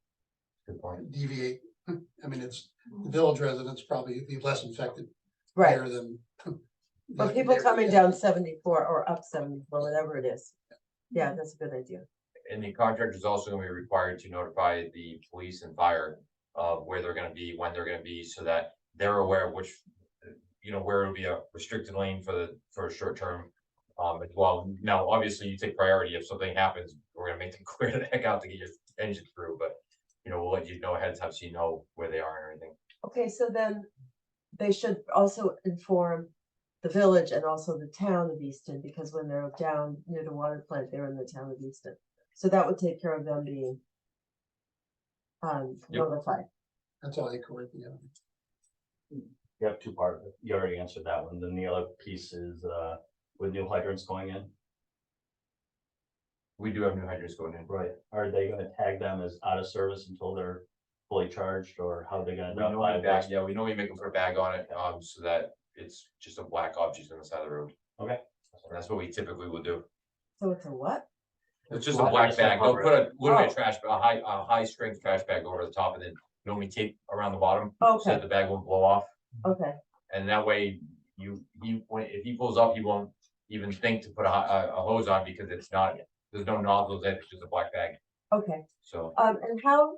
Good point. deviate. I mean, it's, the village residents probably be less infected Right, there than. but people coming down 74 or up 74, whatever it is. Yeah, that's a good idea. And the contractor is also gonna be required to notify the police and fire of where they're gonna be, when they're gonna be, so that they're aware of which, where it'll be a restricted lane for a short term. As well. Now, obviously, you take priority. If something happens, we're gonna make them clear the heck out to get your engine through, but we'll let you know ahead of time so you know where they are and everything. Okay, so then they should also inform the village and also the town of Easton, because when they're down near the water plant, they're in the town of Easton. So that would take care of them being Yep. notified. That's all I coordinate, You have two parts. You already answered that one. Then the other piece is, with new hydrants going in. We do have new hydrants going in. Right. Are they gonna tag them as out of service until they're fully charged, or how they gonna? We normally bag, yeah, we normally make them put a bag on it, so that it's just a black object on the side of the road. Okay. And that's what we typically will do. So it's a what? It's just a black bag. They'll put a, literally Oh. a trash, a high strength trash bag over the top and then normally tape around the bottom, so Okay, that the bag won't blow off. okay, And that way, if he pulls up, he won't even think to put a hose on, because it's not, there's no nozzles, it's just a black bag, okay. so. And how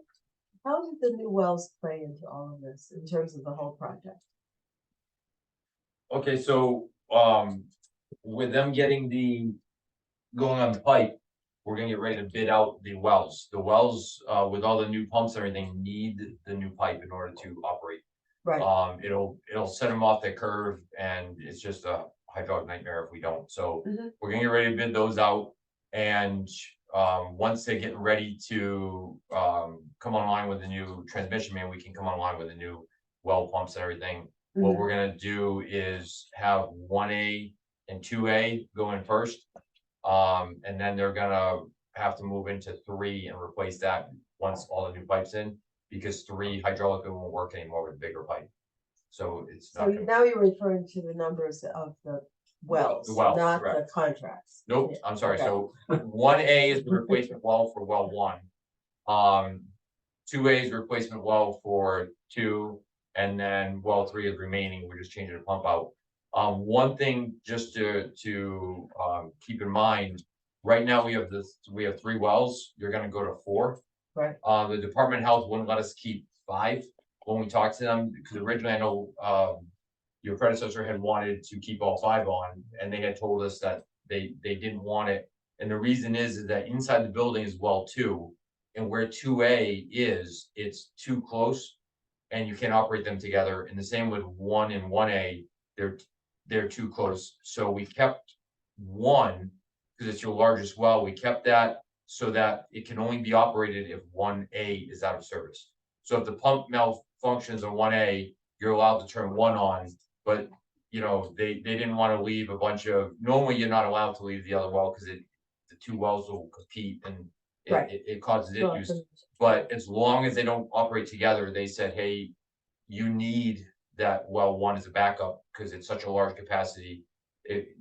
did the new wells play into all of this in terms of the whole project? Okay, so, with them going on the pipe, we're gonna get ready to bid out the wells. The wells, with all the new pumps and everything, need the new pipe in order to operate. Right, It'll set them off the curve, and it's just a hydraulic nightmare if we don't, so. Mhm. We're gonna get ready to bid those out, and, once they're getting ready to, come online with the new transmission man, we can come online with the new well pumps and everything. What Mhm. we're gonna do is have 1A and 2A go in first. And then they're gonna have to move into 3 and replace that once all the new pipes in, because 3 hydraulically won't work anymore with a bigger pipe. So it's so not gonna, now you're referring to the numbers of the wells, wells, not the correct. contracts. nope, I'm sorry, Okay. so 1A is the replacement well for well 1. 2A is replacement well for 2, And then well 3 is remaining, we're just changing the pump out. One thing just to keep in mind, right now we have 3 wells, you're gonna go to 4. Right. The Department of Health wouldn't let us keep 5 when we talked to them, because originally I know, your predecessor had wanted to keep all 5 on, and they had told us that they didn't want it. And the reason is that inside the building is well 2, and where 2A is, it's too close, and you can't operate them together. And the same with 1 and 1A, they're too close. So we kept 1, because it's your largest well, we kept that so that it can only be operated if 1A is out of service. So if the pump malfunctions on 1A, you're allowed to turn 1 on, but you know, they didn't want to leave a bunch of, normally you're not allowed to leave the other well because the 2 wells will compete and Right. it causes Well, issues. But as long as they don't operate together, they said, hey, you need that well 1 as a backup because it's such a large capacity.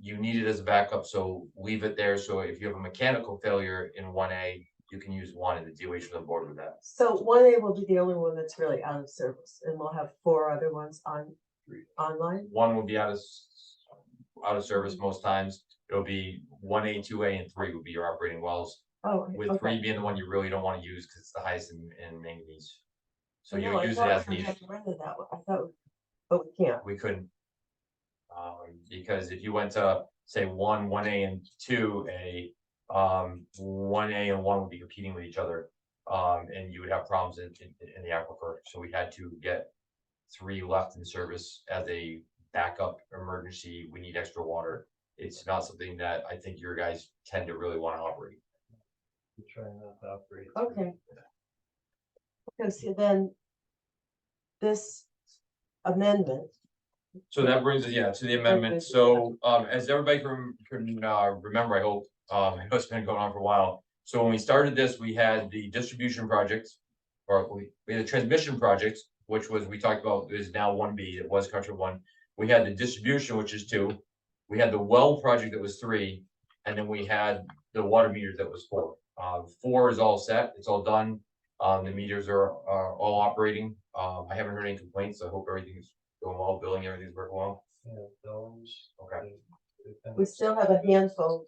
You need it as a backup, so leave it there. So if you have a mechanical failure in 1A, you can use 1 and the DOH is on board with that. So 1A will be the only one that's really out of service, and we'll have 4 other ones online. 1 will be out of service most times. It'll be 1A, 2A, and 3 will be your operating wells. Oh, With okay. 3 being the one you really don't want to use because it's the highest in manganese. So No, you I use it thought as we needed. had rented that one. I thought, but we can't. We couldn't. Because if you went to say 1A and 2A, 1A and 1 would be competing with each other. And you would have problems in the aquifer. So we had to get 3 left in service as a backup emergency. We need extra water. It's not something that I think your guys tend to really want to operate. We try not to operate. Okay. Because then this amendment, So that brings us, yeah, to the amendment. So, as everybody can remember, I hope, I know it's been going on for a while. So when we started this, we had the distribution project, or we had the transmission project, which was, we talked about, is now 1B, it was country 1. We had the distribution, which is 2. We had the well project that was 3, and then we had the water meters that was 4. 4 is all set, it's all done. The meters are all operating. I haven't heard any complaints. I hope everything's going well, billing, everything's working well. Yeah, those. Okay. we still have a handful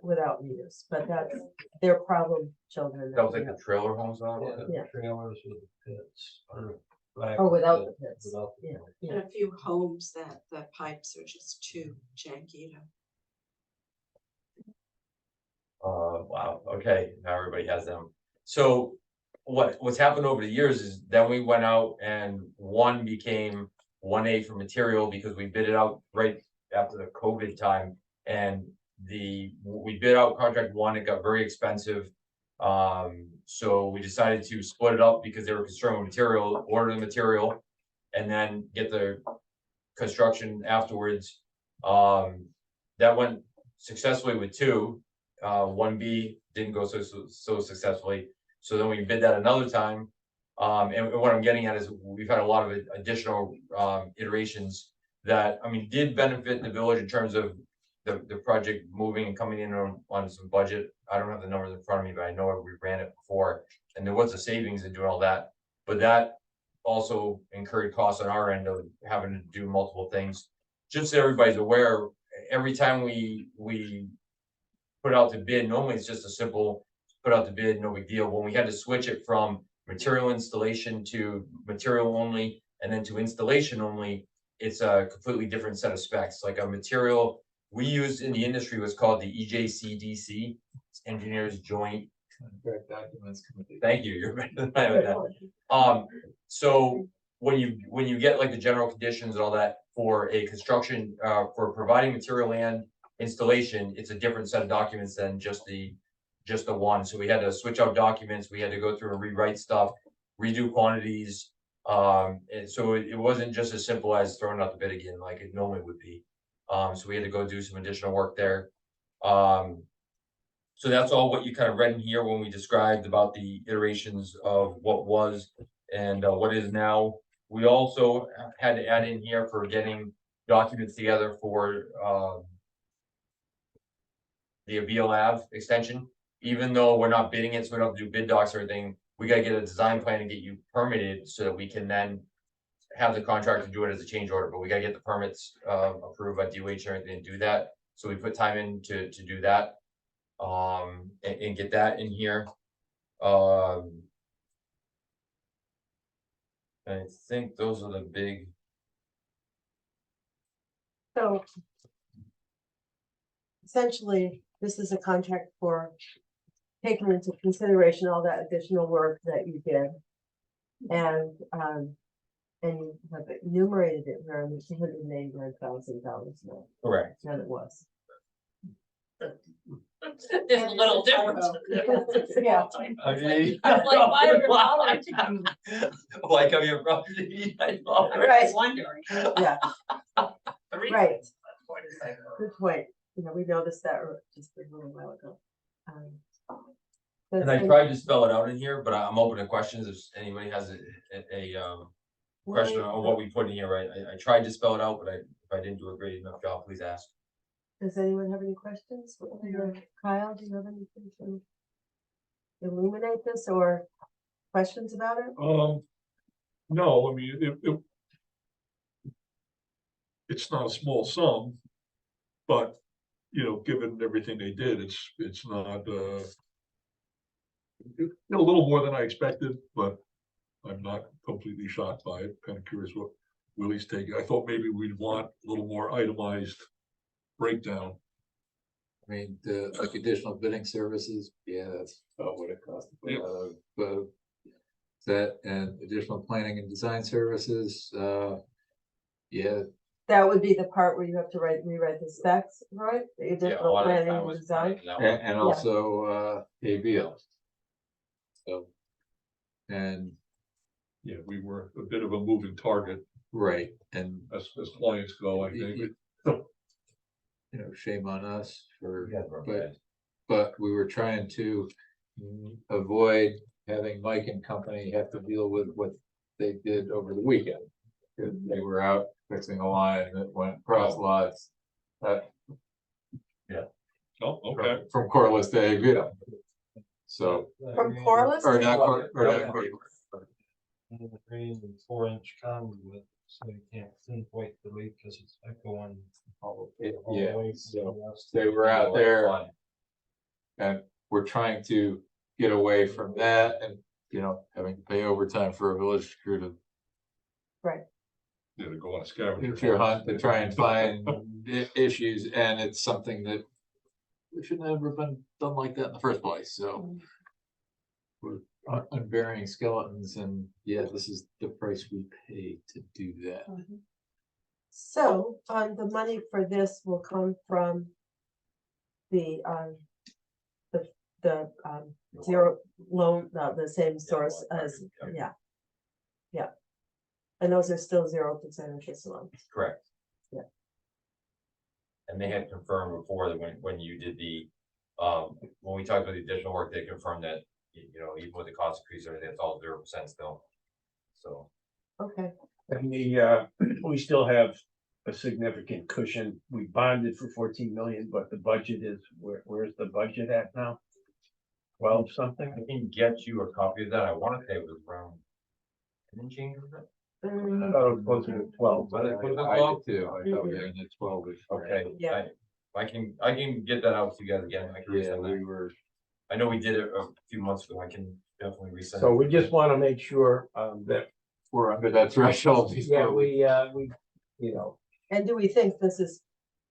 without meters, but that's their problem children. That was like the trailer homes on Yeah, it? Yeah. trailers with pits. or back Oh, without pit, the pits. without the Yeah, pits. yeah. And a few homes that the pipes are just too janky to. Wow, okay, now everybody has them. So what's happened over the years is then we went out and 1 became 1A for material because we bid it out right after the COVID time. And we bid out contract 1, it got very expensive. So we decided to split it up because they were concerned with material, order the material, and then get the construction afterwards. That went successfully with 2. 1B didn't go so successfully. So then we bid that another time. And what I'm getting at is we've had a lot of additional iterations that, I mean, did benefit the village in terms of the project moving and coming in on some budget. I don't have the numbers in front of me, but I know we ran it before, and there was a savings in doing all that. But that also incurred costs on our end of having to do multiple things. Just so everybody's aware, every time we put out the bid, normally it's just a simple put out the bid, no big deal. When we had to switch it from material installation to material only and then to installation only, it's a completely different set of specs. Like a material we used in the industry was called the EJCDC, Engineers Joint. Contract documents committee. Thank you, you're better than I with that. So when you get like the general conditions and all that for a construction, for providing material and installation, it's a different set of documents than just the 1. So we had to switch out documents, we had to go through and rewrite stuff, redo quantities. And so it wasn't just as simple as throwing out the bid again like it normally would be. So we had to go do some additional work there. So that's all what you kind of read in here when we described about the iterations of what was and what is now. We also had to add in here for getting documents together for the Avila Ave extension. Even though we're not bidding it, so we don't have to do bid docs or anything, we gotta get a design plan and get you permitted so that we can then have the contractor do it as a change order, but we gotta get the permits, approved by DOH and everything to do that. So we put time in to do that. And get that in here. I think those are the big, So essentially, this is a contract for taking into consideration all that additional work that you did. And you have enumerated it where it's $189,000 more correct. than it was. There's a little difference. Yeah. I mean. I was like, why are you Like I'm your property. I know. Right. was wondering. Yeah, Three- right. Good point. You know, we noticed that just a little while ago. And I tried to spell it out in here, but I'm open to questions if anybody has a question on what we put in here, right? I tried to spell it out, but if I didn't do a great enough job, please ask. Does anyone have any questions? Kyle, do you have anything to illuminate this or questions about it? No, I mean, it's not a small sum, but, you know, given everything they did, it's not, a little more than I expected, but I'm not completely shocked by it. Kind of curious what Willie's taking. I thought maybe we'd want a little more itemized breakdown. I mean, the like additional bidding services, yeah, that's about what it costs. Yeah. But that and additional planning and design services, yeah, That would be the part where you have to rewrite the specs, right? The Yeah, a additional lot of the planning time and was design. planning that one. and also AVL. So, and Yeah, we were a bit of a moving target right, and as clients go, I think. you know, shame on us for, Yeah, we're but bad. but we were trying to avoid having Mike and company have to deal with what they did over the weekend. 'Cause they were out fixing a line that went cross lots. Oh, okay. From Corliss to Avita. So, From Corliss? or not, or not, And the 4-inch conduit, so you can't pinpoint the leak because it's echoing. all the yeah, way so from the west. they were out there. And we're trying to get away from that and, you know, having to pay overtime for a village crew to Yeah, to go on a scavenger future hunt to try and find issues, and it's something that we shouldn't have ever been done like that in the first place, so. We're unburying skeletons, and yeah, this is the price we pay to do that. So, the money for this will come from the zero loan, the same source as, yeah. Yeah. And those are still 0% interest loans. Correct. Yeah. And they had confirmed before that when you did the, when we talked about the additional work, they confirmed that, you know, even with the cost increase, everything, it's all 0% still. So. Okay, And we still have a significant cushion. We bonded for 14 million, but the budget is, where's the budget at now? 12 something? I can get you a copy of that. I want to say it was around. And then change of it. I thought it was closer to 12. But it was I about- did too, I thought we were in the 12. Okay. Yeah. I can get that out to you guys again. I can Yeah, resend that. we were, I know we did it a few months ago. I can definitely resend. So it. we just want to make sure that, we're under that threshold. yeah, we, you know, and do we think this is,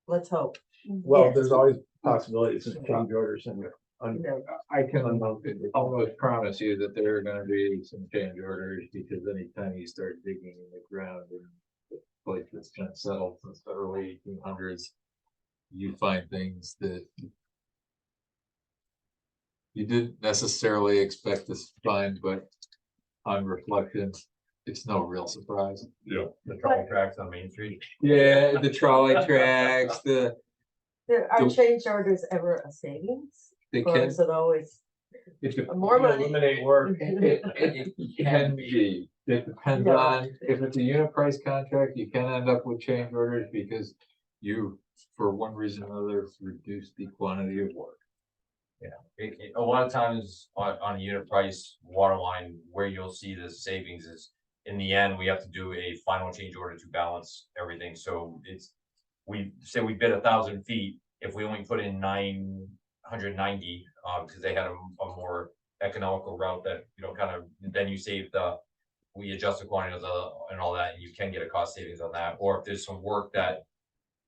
let's hope. well, Yes. there's always possibilities of change orders and. You know, I can almost promise you that there are gonna be some change orders, because anytime you start digging in the ground in a place that's been settled since the early 1800s, you find things that you didn't necessarily expect to find, but on reflection, it's no real surprise. Yeah. The trolley tracks on Main Street. Yeah, the trolley tracks, Are The- change orders ever a savings? they Or can, is it always it more money? Eliminate work. It can be, it depends Yeah. on, if it's a unit price contract, you can end up with change orders because you, for one reason or another, reduce the quantity of work. A lot of times on a unit price water line, where you'll see the savings is in the end, we have to do a final change order to balance everything, so it's. We say we bid 1,000 feet, if we only put in 990, because they had a more economical route that, you know, kind of, then you save we adjust the quantity and all that, and you can get a cost savings on that, or if there's some work that,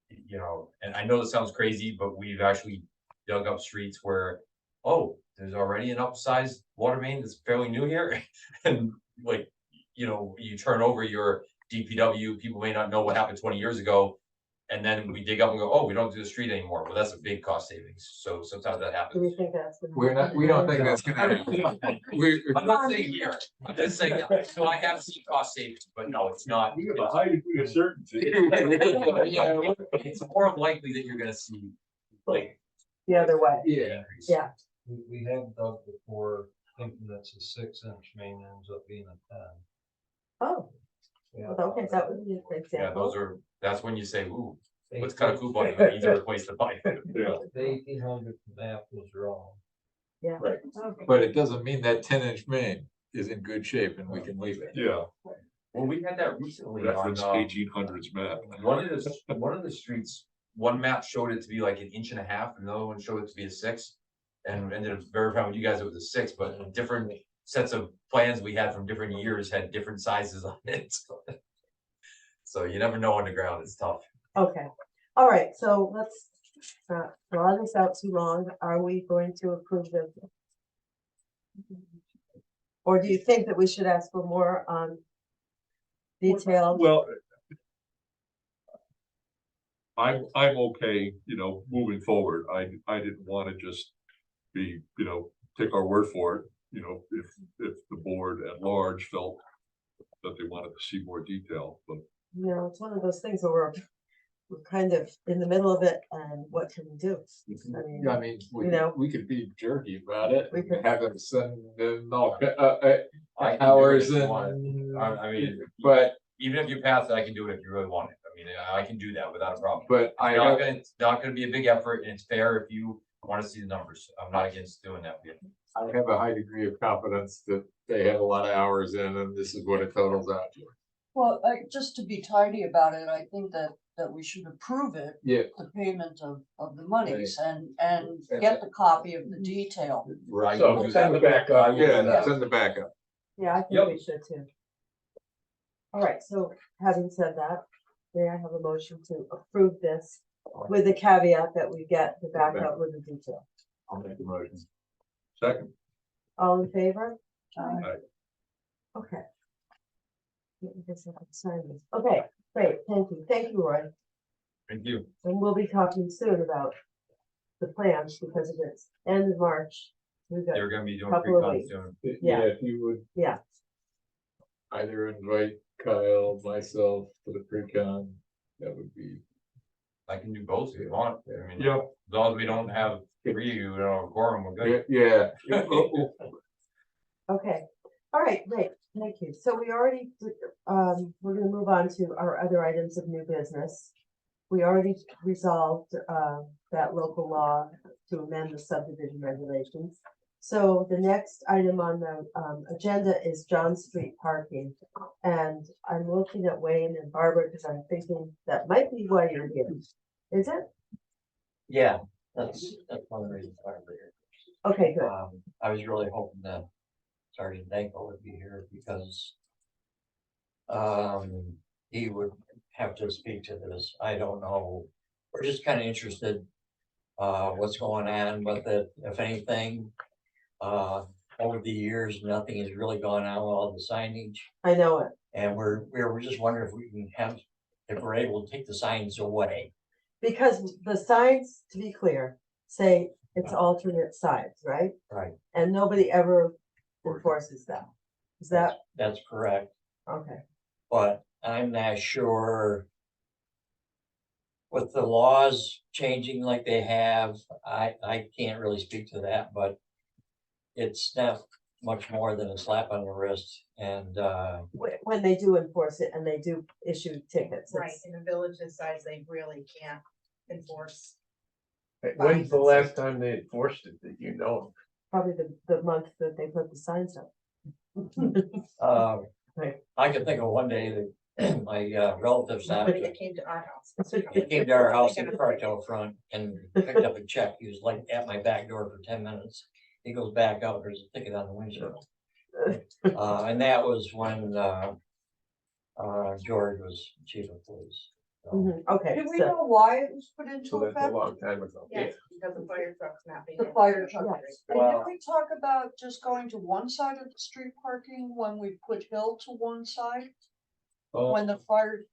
you know, and I know this sounds crazy, but we've actually dug up streets where, oh, there's already an upsized water main that's fairly new here, and like, you know, you turn over your DPW, people may not know what happened 20 years ago, and then we dig up and go, oh, we don't do the street anymore, well, that's a big cost savings, so sometimes that Do happens. we think that's? We don't think that's gonna happen. I'm not saying here, I'm just saying, so I have seen cost savings, but no, it's not. You have a high degree of certainty. Yeah, it's more likely that you're gonna see, like. The other way. Yeah. Yeah. We have dug before, thinking that's a 6-inch main, ends up being a 10. Oh, Yeah. well, okay, that would be an Yeah, example. that's when you say, ooh, They- let's cut a coupon, you need to replace the pipe. Yeah. The 1800 map was wrong. Yeah. Right. Okay. But it doesn't mean that 10-inch main is in good shape and we can leave it. Yeah, Well, we had that recently on, reference 1800s map. one of the streets, one map showed it to be like 1.5 inches, another one showed it to be a 6. And ended up verifying with you guys it was a 6, but different sets of plans we had from different years had different sizes on it. So you never know underground, it's tough. Okay, all right, so let's not draw this out too long. Are we going to approve them? Or do you think that we should ask for more details? Well, I'm okay, you know, moving forward. I didn't want to just be, you know, take our word for it. You know, if the board at large felt that they wanted to see more detail, but You know, it's one of those things where we're kind of in the middle of it, and what can we do? I mean, I mean, you know, we could be jerky about it. we could- Have them send them all, I can do it hours if you want. and. I mean, But, even if you pass it, I can do it if you really want it. I mean, I can do that without a problem. but I have, It's not gonna be a big effort, and it's fair if you wanna see the numbers. I'm not against doing that. I have a high degree of confidence that they have a lot of hours in and this is what it totals out to. Well, just to be tidy about it, I think that we should approve it, Yeah, the payment of the monies and And- get the copy of the detail. right. So send it back up. Yeah, that's in the backup. Yeah, I think we should too. All right, so having said that, may I have a motion to approve this with the caveat that we get the backup with the detail? I'll make the motion. second, All in favor? Aye. Okay. I guess I have to sign this. Okay, great, thank you, Roy, Thank you. and we'll be talking soon about the plans, because if it's end of March, we've got, They're gonna be doing Couple of pre-con weeks. soon. Yeah. If you would yeah, either invite Kyle, myself to the pre-con, that would be. I can do both if you want. I mean, yeah, as long as we don't have 3 of you, we don't have a quorum, we're good. Yeah. okay, all right, great, thank you. So we already, we're gonna move on to our other items of new business. We already resolved, that local law to amend the subdivision regulations. So the next item on the, agenda is John Street parking. And I'm looking at Wayne and Barbara, because I'm thinking that might be why you're here. Is it? Yeah, that's one of the reasons why we're here. Okay, good. I was really hoping that Sergeant Danko would be here because he would have to speak to this. I don't know. We're just kind of interested what's going on with it, if anything. Over the years, nothing has really gone on with all the signage. I know it, And we're just wondering if we can have, if we're able to take the signs away. because the signs, to be clear, say it's alternate sides, right? Right. And nobody ever enforces that. Is that, That's correct. okay, But I'm not sure. With the laws changing like they have, I can't really speak to that, but. It's not much more than a slap on the wrist and, when they do enforce it and they do issue tickets. Right, it's in a village this size, they really can't enforce. When's the last time they enforced it, that you know? Probably the month that they put the signs up. Right. I could think of one day that my relatives But had, it came to our house. he came to our house in the cartel front and picked up a check. He was like at my back door for 10 minutes. He goes back out, there's a ticket on the windshield. And that was when George was chief of police. So, Mhm, okay, Do we so, know why it was put into So that's a effect? long time ago. Yes, because the fire truck's not being. The fire truck. Yes. And Wow. did we talk about just going to one side of the street parking when we put Hill to one side? When the fire,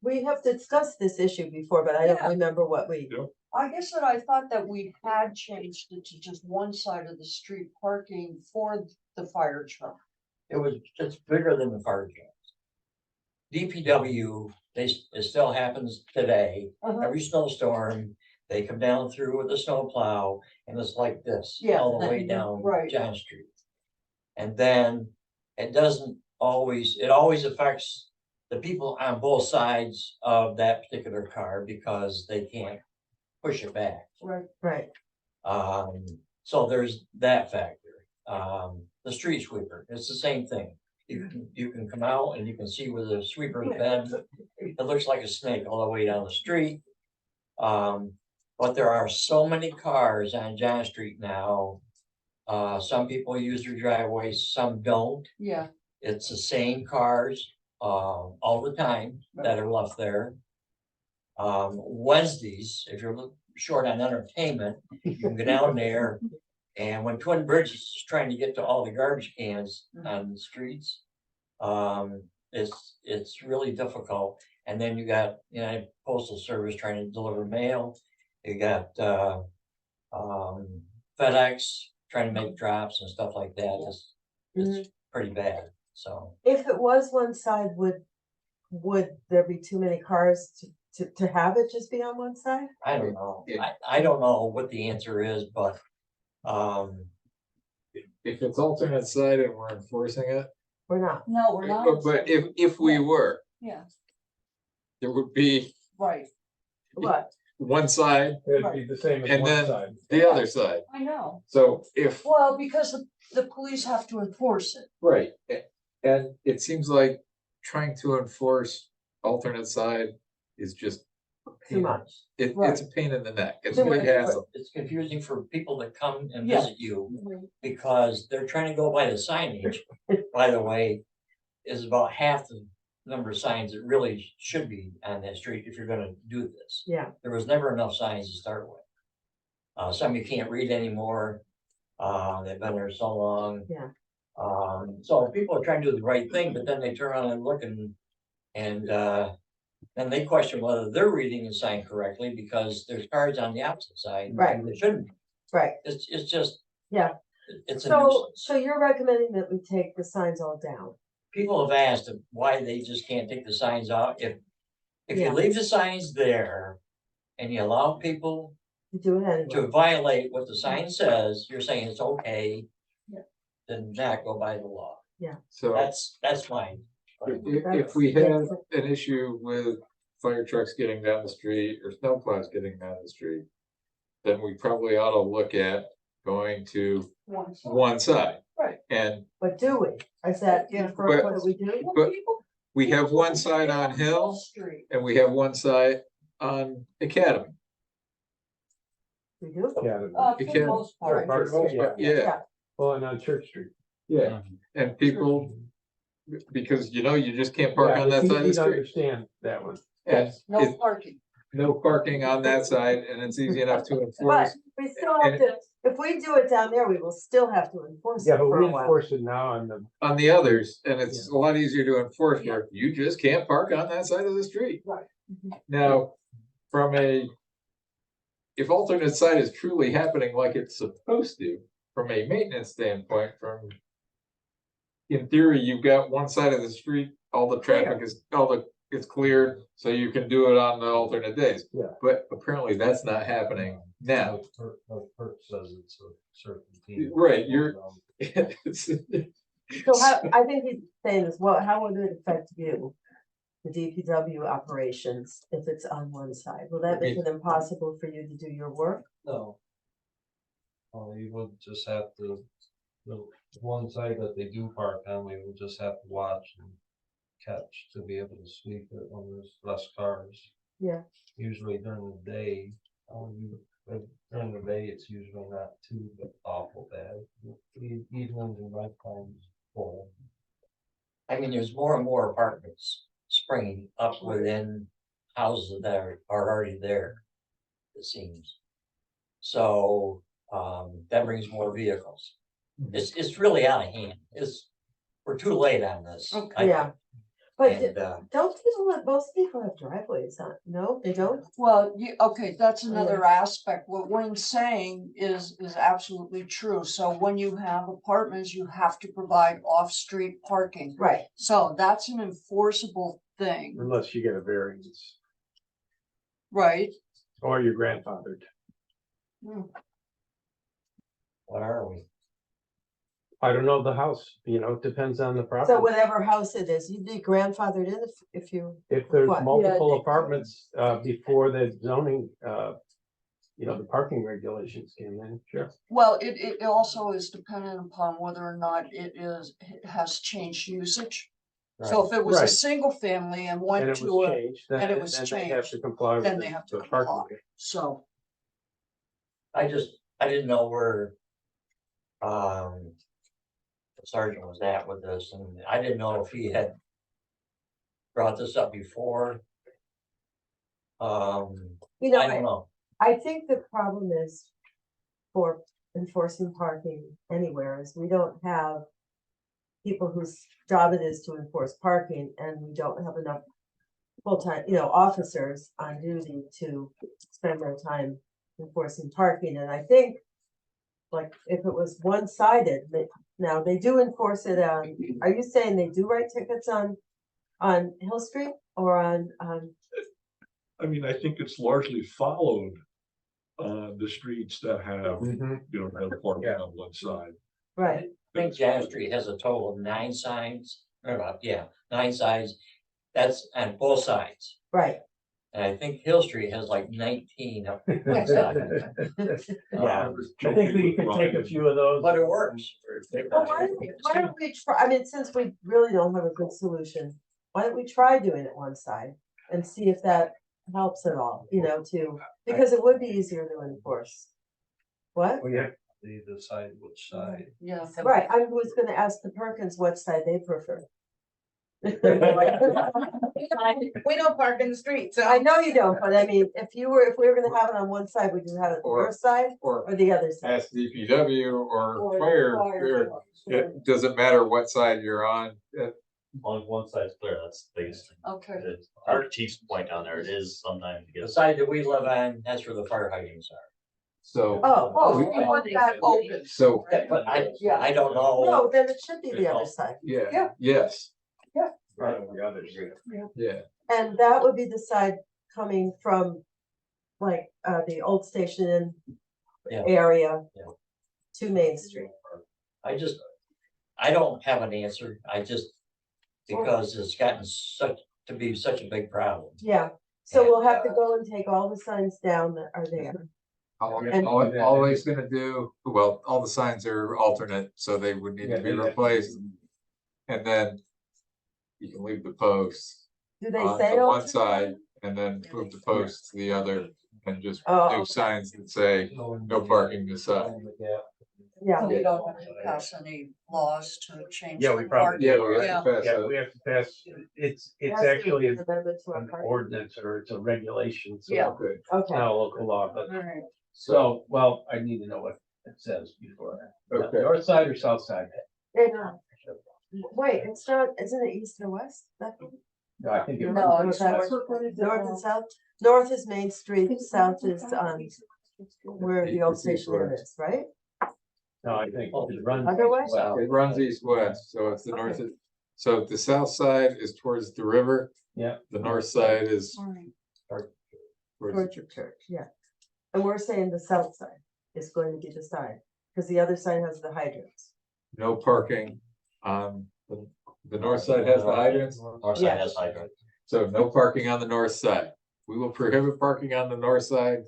we have discussed this issue before, but I don't Yeah. remember what we, I guess that I thought that we had changed it to just one side of the street parking for the fire truck. it's bigger than the fire trucks. DPW, it still happens today. Every snowstorm, they come down through with a snowplow and it's like this, Yeah, all the way down right. John Street. And then it doesn't always, it always affects the people on both sides of that particular car because they can't push it back. Right. right, So there's that factor. The street sweeper, it's the same thing. You can come out and you can see where the sweeper's been. It looks like a snake all the way down the street. But there are so many cars on John Street now. Some people use their driveways, some don't. Yeah, It's the same cars, all the time that are left there. Wednesdays, if you're short on entertainment, you can go down there. And when Twin Bridges is trying to get to all the garbage cans on the streets, it's really difficult. And then you got, Postal Service trying to deliver mail. You got, FedEx trying to make drops and stuff like that. It's pretty bad, so. if it was one side, would there be too many cars to have it just be on one side? I don't know. I don't know what the answer is, but, If it's alternate side and we're enforcing it, Or not? no, we're not. but if we were, Yeah, there would be right, What? one side, It'd be the same as And one then- side. the other side. I know. So if, Well, because the police have to enforce it. right, and it seems like trying to enforce alternate side is just a Too pain. much. It's a pain in the neck. It's Too a big much, hassle. it's confusing for people that come and Yeah. visit you because they're trying to go by the signage. By the way, is about half the number of signs that really should be on that street if you're gonna do this. Yeah, There was never enough signs to start with. Some you can't read anymore. They've been there so long. Yeah. So people are trying to do the right thing, but then they turn around and look and then they question whether they're reading the sign correctly because there's cars on the opposite side. Right. And they shouldn't. be. right. It's just. Yeah. It's a So, nuisance. so you're recommending that we take the signs all down? People have asked why they just can't take the signs out. If Yeah. you leave the signs there and you allow people To do it anyway? to violate what the sign says, you're saying it's okay. Yeah. Then not go by the law. So That's fine. if we have an issue with fire trucks getting down the street or snowplows getting down the street, then we probably ought to look at going to One side. one side. Right. And But do we? Is that the But- first one that we do? Well, but people- we have people one can side get on Hill Street. and we have one side on Academy. We do? Yeah, For the Because- most part. For the most part, Yeah, well, and on Church Street. yeah. And people, because you just can't park Yeah, on that it's side of the easy to street. Understand that one. And No it's parking. no parking on that side and it's easy enough to But enforce. we still have to, if we do it down there, we will still have to enforce it Yeah, but for we a while. enforce it now on the, On the others, and it's a lot easier to enforce where you just can't park on that side of the street. Right. Now, if alternate side is truly happening like it's supposed to, from a maintenance standpoint, in theory, you've got one side of the street, all the traffic it's cleared, so you can do it on the alternate days. Yeah. But apparently that's not happening now. Like Kurt says, it's a certainty. Right, you're- So how, I think he's saying this, well, how would it affect you? The DPW operations, if it's on one side, will that make it impossible for you to do your work? No. You would just have to, the one side that they do park on, we would just have to watch and catch to be able to sweep it when there's less cars. Yeah. Usually during the day, during the day, it's usually not too awful bad. Evenings and night times full. I mean, there's more and more apartments springing up within houses that are already there, it seems. So, that brings more vehicles. It's really out of hand. We're too late on this. Okay. Yeah. But And, don't most people have driveways on, no, they don't? Well, okay, that's Yeah. another aspect. What Wayne's saying is absolutely true. So when you have apartments, you have to provide off-street parking. Right, So that's an enforceable thing, Unless you get a variance right? or you're grandfathered. what are we? I don't know the house, it depends on the so property. whatever house it is, you'd be grandfathered in if you, If there's What? multiple Yeah. apartments, before the zoning, the parking regulations came in, sure. Well, it also is dependent upon whether or not it has changed usage. So if it was a Right. single family and And went it to was a, changed, and then it was then they have to changed, comply with then they have to the parking. comply. So, I didn't know where. The sergeant was at with this, and I didn't know if he had. Brought this up before. I don't know. I think the problem is for enforcing parking anywhere is we don't have people whose job it is to enforce parking, and we don't have enough full-time, officers on duty to spend their time enforcing parking, and I think like if it was one-sided, now they do enforce it on, are you saying they do write tickets on Hill Street or on, I mean, I think it's largely followed the streets that have, have parking Yeah. on one side. right, I think Janet Street has a total of 9 signs, 9 signs. That's on both sides. right. And I think Hill Street has like 19 up one side. Yeah, I think we can take a few of those. But it works. Well, why don't we try, I mean, since we really don't have a good solution, why don't we try doing it one side and see if that helps at all, because it would be easier to enforce. What? Well, yeah, They decide which side. yeah. Right, I was gonna ask the Perkins what side they prefer. We don't park in the street, so. I know you don't, but I mean, if we were gonna have it on one side, would you have it the Or- north side Or or the other side? ask DPW Or or the fire, fire. it doesn't matter what side you're on. On one side's clear, that's the biggest thing. Okay, Our chief's point down there, it is sometimes it The gets. side that we live on, that's where the fire hydrants are. So, Oh, We- you want that open? so, But I don't know. No, then it should be the other side. yeah, yes, right on the others. yeah. And that would be the side coming from like the old station Inn Yeah. area Yeah. to Main Street. I don't have an answer. Because it's gotten to be such a big problem. Yeah, so we'll have to go and take all the signs down that are there. And- All he's gonna do, well, all the signs are alternate, so they would need to be replaced. And then you can leave the posts Do they on say? the one alternate? side and then move the posts to the other and just Oh, do okay. signs that say no parking this side. Yeah, so we don't have to pass any laws to change. Yeah, we the probably parking. Yeah, we have Yeah. to pass Yeah, that. we have to pass, it's Has to actually be an an amendment to our parking. ordinance or it's a regulation, so Yeah. Okay. it's Okay, not a local law, but, Alright, so, well, I need to know what it says before. Okay. North side or south side? and, wait, it's not, isn't it east or west? That- No, I think. it- No, North and south, north is Main Street, south is where the old station Inn is, right? No, I think it runs. Otherwise? well. It runs east-west, so it's the north, so the south side is towards the river. Yeah. The north side is alright. towards, Orchard Church, yeah. And we're saying the south side is going to be the side, because the other side has the hydrants. no parking on the north side has the hydrants, Our side has hydrant. so no parking on the north side. We will prohibit parking on the north side.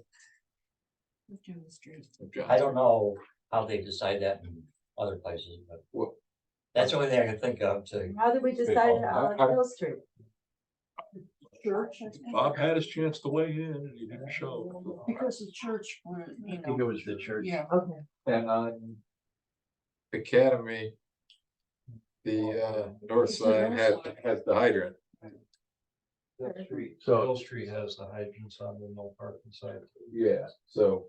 of John I don't know how they decide that in other places, but That's the only thing I can think of to, How did we decide on Hill Street? Church, I think. Bob had his chance to weigh in and he didn't show. Because the church, were, you I think it know, was the church. yeah, Okay, And on Academy, the north side has the hydrant. Hill Street, So- Hill Street has the hydrants on the no parking side. Yeah, so.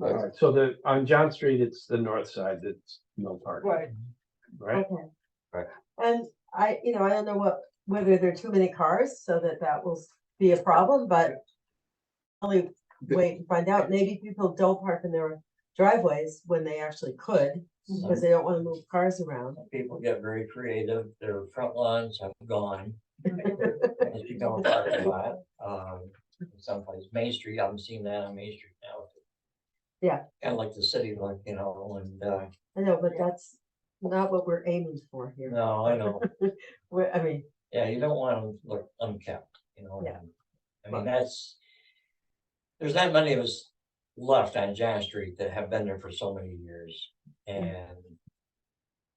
All right, so on John Street, it's the north side that's no parking, right. right? okay. Right. And I don't know whether there are too many cars so that will be a problem, but only wait and find out. Maybe people don't park in their driveways when they actually could, because they don't want to move cars around. people get very creative, their front lawns have gone. It's become a parking lot, someplace, Main Street, I'm seeing that on Main Street now. Yeah. Kind of like the city, like, you know, and, I know, but that's not what we're aiming for here. no, I know, I mean, yeah, you don't want them to look unkept, you know. Yeah. I mean, there's not many of us left on John Street that have been there for so many years, and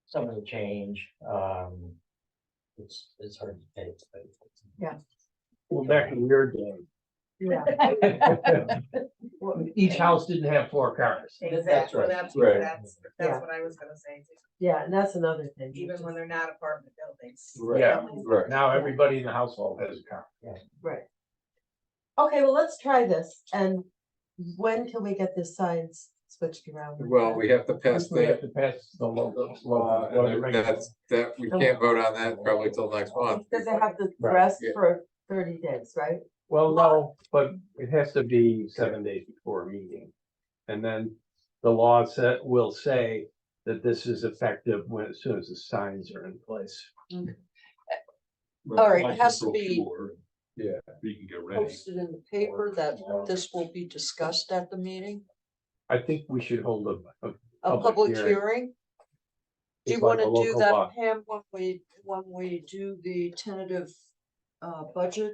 some of the change, it's hard to take, but. Well, back in your day, yeah. each house didn't have 4 cars. That's right. That's Right. that's Yeah. what I was gonna say, too. Yeah, and that's another thing. Even when they're not apartment buildings. Yeah, Right. now everybody in the household has a car. Right. Okay, well, let's try this. And when can we get this signs switched around? Well, we have to pass We have that, to pass the local law. that, we can't vote on that probably till next month. Because they have to Right, rest yeah. for 30 days, right? Well, no, but it has to be 7 days before a meeting. And then the law will say that this is effective as soon as the signs are in place. All right, it has to be Yeah. We can get ready. posted in the paper that this will be discussed at the meeting, I think we should hold a a Public public hearing. hearing. Do you It's like wanna a do local that, law. Pam, when we do the tentative budget?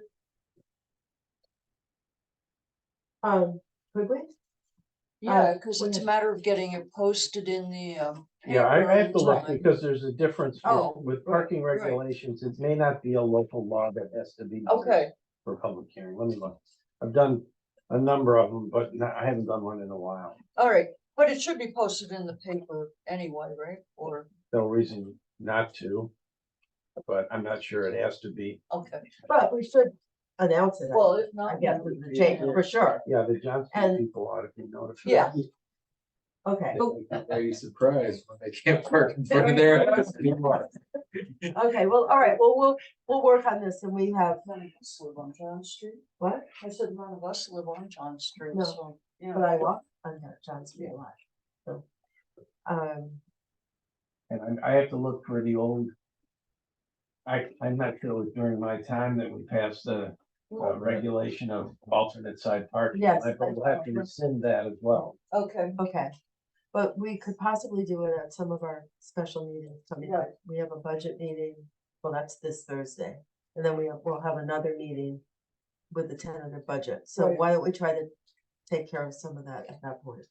Could we? Yeah, cause we it's a have- matter of getting it posted in the Yeah, paper I have in to look time. because there's a difference Oh, with right, parking right. regulations. It may not be a local law that has to be. Okay, For public hearing. Let me look. I've done a number of them, but I haven't done one in a while. all right, but it should be posted in the paper anyway, right? Or, No reason not to. But I'm not sure it has to be. okay, But we should announce it. well, if I not. guess then the we change can- for sure. Yeah, the Johnson And- people ought to be notified. Yeah. Okay, Are you surprised when they can't park in front of their house anymore? okay, well, all right, well, we'll work on this and we have, None of us live on John Street. what? I said none of us live on John Street, No. so, yeah. But I walk on John Street a lot. So, And I have to look for the old. I'm not sure it was during my time that we passed the regulation of alternate side parking. Yes. I will have to rescind that as well. Okay, okay. But we could possibly do it at some of our special meetings coming up. We have a budget meeting, well, that's this Thursday. And then we'll have another meeting with the tentative budget. So Right. why don't we try to take care of some of that at that point?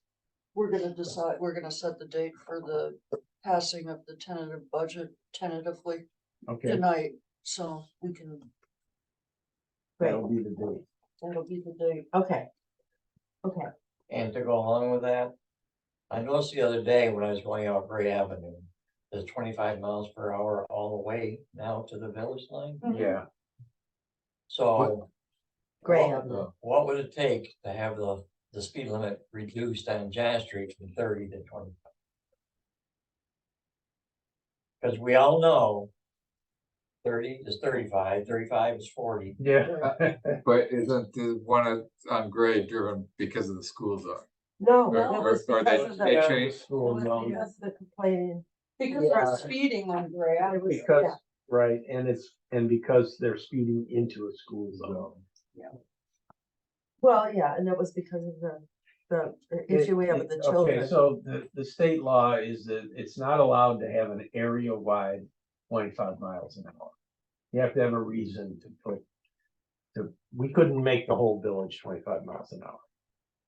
we're gonna set the date for the passing of the tentative budget tentatively Okay, tonight, so we can, Great, that'll be the date. that'll be the date. okay. Okay, And to go along with that, I noticed the other day when I was going out Gray Avenue, there's 25 miles per hour all the way now to the village line. Yeah, So great. what would it take to have the speed limit reduced on John Street from 30 to 25? Because we all know 30 is 35, 35 is 40. yeah. But isn't the one on Gray driven because of the school zone? No, Or- that was or because they- of they the, changed- School zone. because of the complaining. Because Yeah. they're speeding on Gray It was- Because, yeah. right, and because they're speeding into a school zone. Well, yeah, and that was because of the issue we have with the Okay, children. so the state law is that it's not allowed to have an area-wide 25 miles an hour. You have to have a reason to put. We couldn't make the whole village 25 miles an hour.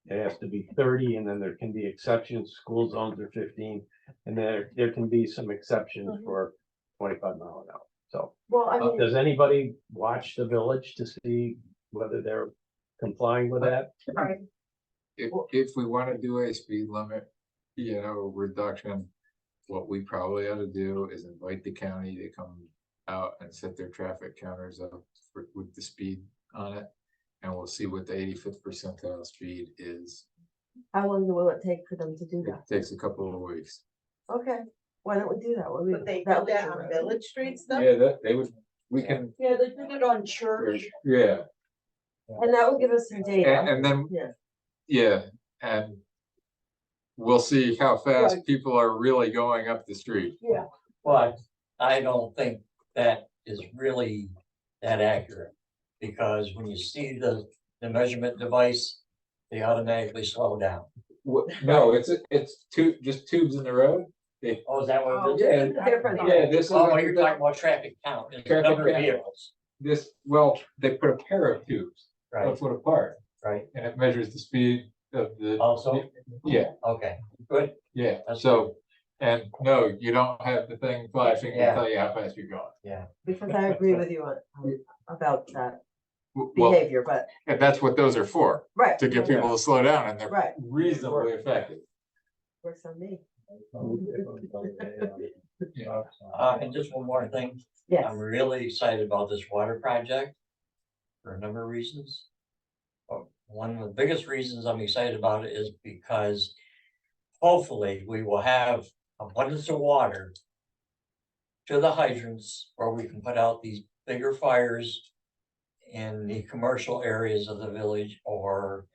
It has to be 30, and then there can be exceptions, school zones are 15, and there can be some exceptions for 25 mile an hour. So, Well, I mean, does anybody watch the village to see whether they're complying with that? If we wanna do a speed limit, reduction, what we probably ought to do is invite the county to come out and set their traffic counters up with the speed on it. And we'll see what the 85th percentile speed is. how long will it take for them to do It that? takes a couple of weeks. Okay, why don't we do that? Well, But they do that that was- on village streets though? Yeah, that, they would, we can, Yeah, they did it on Church. yeah, And that will give us some data. and then, Yeah. yeah, and we'll see how fast Right. people are really going up the street. But I don't think that is really that accurate. Because when you see the measurement device, they automatically slow down. No, it's just tubes in the road. Oh, is that what it is? Yeah, Different. yeah, this is. Oh, you're talking about traffic count, it's the Traffic number of count. vehicles, This, well, they put a pair of tubes a right, foot apart, right, and it measures the speed of the. also, Yeah, okay, good, yeah, That's so, and no, you don't have the thing flashing to Yeah. tell you how fast you're going. Because I agree with you on, about that Well, behavior, but, and that's what those are for, right. to get people to slow down, and they're Right, reasonably effective. works on me. and just one more thing, Yes, I'm really excited about this water project. For a number of reasons. One of the biggest reasons I'm excited about it is because hopefully we will have abundance of water to the hydrants where we can put out these bigger fires in the commercial areas of the village or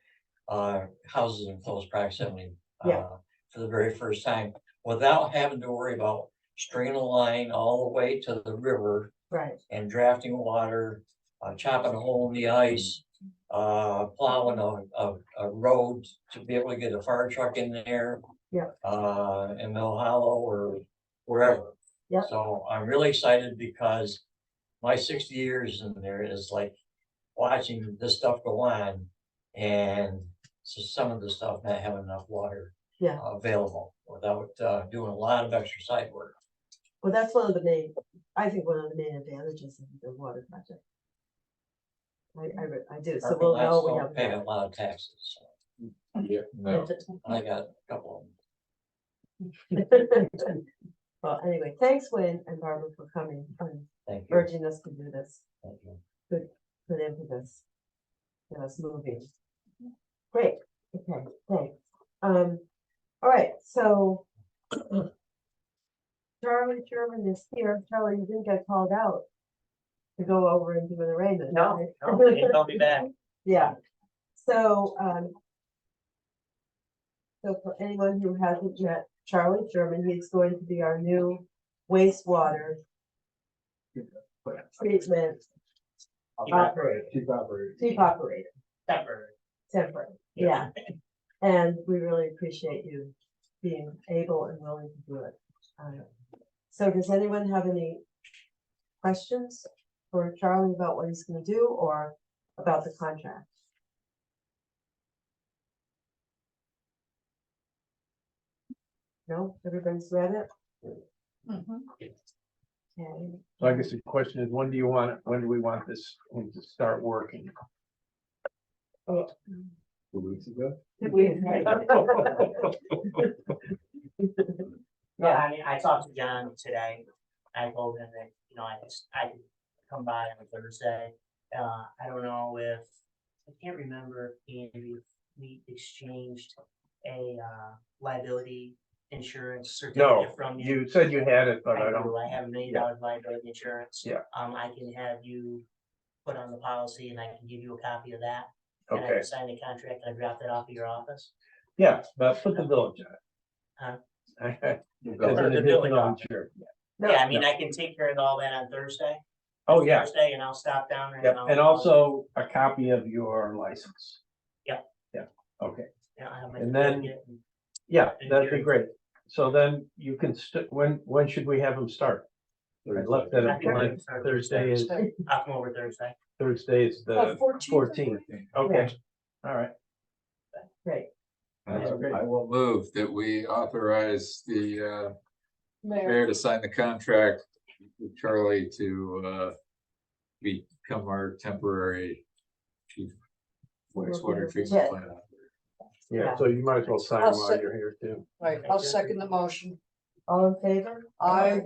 houses in close proximity. Yeah. For the very first time, without having to worry about stringing a line all the way to the river right, and drafting water, chopping a hole in the ice, plowing a road to be able to get a fire truck in there. Yeah. In Mill Hollow or wherever. Yeah. So I'm really excited because my 60 years in there is like watching this stuff go on. And so some of the stuff not having enough water. Yeah. Available without doing a lot of extra side work. well, that's one of the main, I think one of the main advantages of the water project. I do, so we'll know we have. Pay a lot of taxes, so Yeah, no, I got a couple of Well, anyway, thanks Wayne and Barbara for coming and thank you, urging us to do this, thank you. good impetus. Get us moving. Great, okay, thanks. All right, so. Charlie Sherman is here. Charlie, you didn't get called out to go over and do an arraignment. No, right? no, they didn't call me back. Yeah, so, so for anyone who hasn't met Charlie Sherman, he's going to be our new wastewater treatment operator, Chief operator. chief operator, Temporary. temporary, yeah. And we really appreciate you being able and willing to do it. So does anyone have any questions for Charlie about what he's gonna do or about the contract? No, everybody's read it? Okay. So I guess the question is, when do we want this one to start working? Oh. 2 weeks ago? Yeah, I mean, I talked to John today. I told him that, I could come by on Thursday. I don't know if, I can't remember, Andy, if we exchanged a liability insurance No, certificate from you. you said you had it, but I I don't. do, I have $1 million liability insurance. Yeah. I can have you put on the policy and I can give you a copy of that. And I Okay, can sign the contract and I drop that off at your office. yeah, but put the village Huh? on it. As Or an the village additional on. insured. Yeah, I mean, I can take care of all that on Thursday. Oh, yeah, Thursday, and I'll stop down there. yeah, and also a copy of your license. Yep. Yeah, okay, Yeah, I have my and then- certificate and- yeah, And that'd be Jerry. great. So then you can, when should we have them start? I left that up blank. Thursday is I'll come over Thursday. the 14th. 14th. Okay, all right. Great, That's great. I will move that we authorize the mayor Mayor, to sign the contract Charlie to, become our temporary chief wastewater treatment plant. Yeah, so you might as well sign I'll while sec- you're here too. Right, I'll second the motion. All in favor? Aye.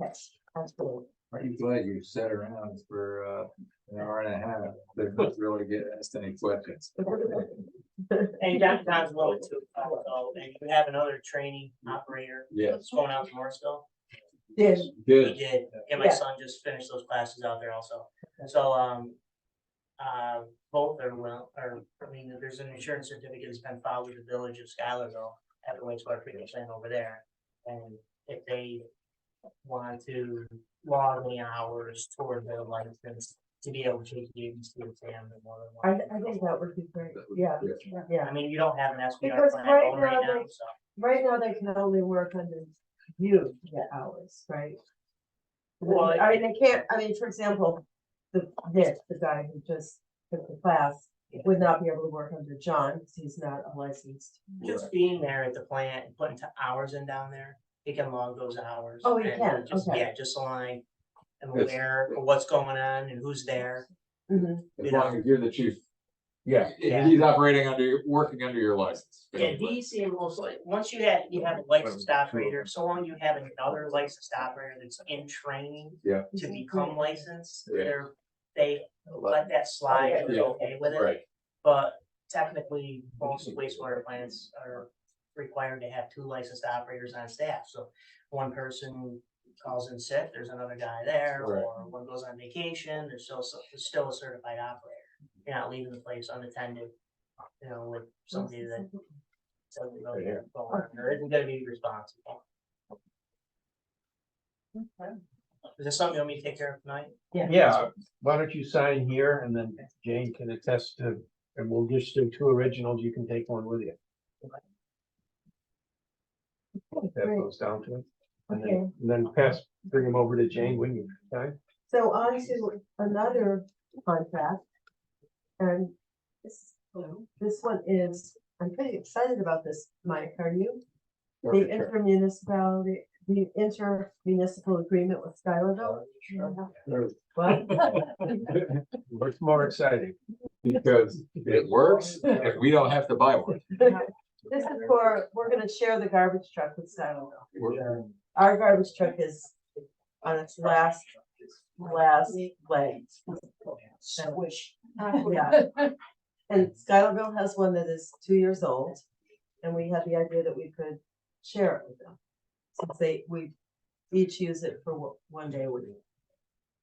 Okay, absolutely. I'm glad you sat around for, an hour and a half, but not really get asked any questions. And John's willing to, so, and you have another training operator. Yes. That's going out to Morrisville. Did, He Good. did, and my Yeah. son just finished those classes out there also. So, both are well, I mean, there's an insurance certificate that's been filed with the village of Schuylerville at the wastewater treatment plant over there. And if they want to log any hours toward their license to be able to take the agency exam and more than one. I think that would be great, yeah, yeah. I mean, you don't have an SBR Because plan right going right now now, they- so. Right now, they can only work under you to get hours, right? Well, I mean, they can't, I mean, for example, Nick, the guy who just took the class, would not be able to work under John, because he's not a licensed. Just being there at the plant and putting hours in down there, he can log those hours. Oh, he and can, just- okay. Yeah, just so I'm Yes. aware of what's going on and who's there. Mhm. As long as you're the chief. Yeah. Yeah. He's operating under, working under your license. Yeah, DC mostly, once you have a licensed operator, so long you have another licensed operator that's in training. Yeah. To become licensed, Yeah. they let that slide, and they're Yeah. okay with it. Right. But technically, most wastewater plants are required to have 2 licensed operators on staff, so one person calls in sick, there's another guy there, Right. or one goes on vacation, there's still a certified operator. You're not leaving the place unattended, with somebody that doesn't know Yeah. what's going on, or isn't gonna be responsible. Is this something you want me to take care of tonight? Yeah, why don't you sign here and then Jane can attest to, and we'll just do 2 originals, you can take one with you. If that Great. goes down to it. And Okay. then bring them over to Jane when you sign. So on to another contract. And this one is, I'm pretty excited about this, Mike, are you? The intermunicipality, the intermunicipal agreement with Schuylerville? What? What's more exciting? Because it works and we don't have to buy one. This is for, we're gonna share the garbage truck with Schuylerville. We're- Our garbage truck is on its last leg. Squish. Yeah. And Schuylerville has one that is 2 years old, and we had the idea that we could share it with them. Since we each use it for one day a week.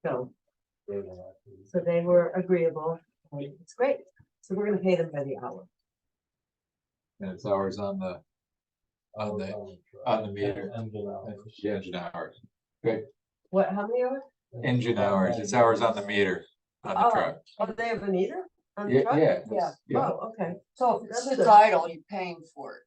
So they were agreeable, and it's great, so we're gonna pay them by the hour. And it's ours on the meter. The engine hours. What, how many hours? Engine hours, it's ours on the meter on the truck. Oh, they have a meter on the Yeah, truck? yeah. Yeah. Yeah, Oh, okay. So if it That's sits good. idle, you're paying for it.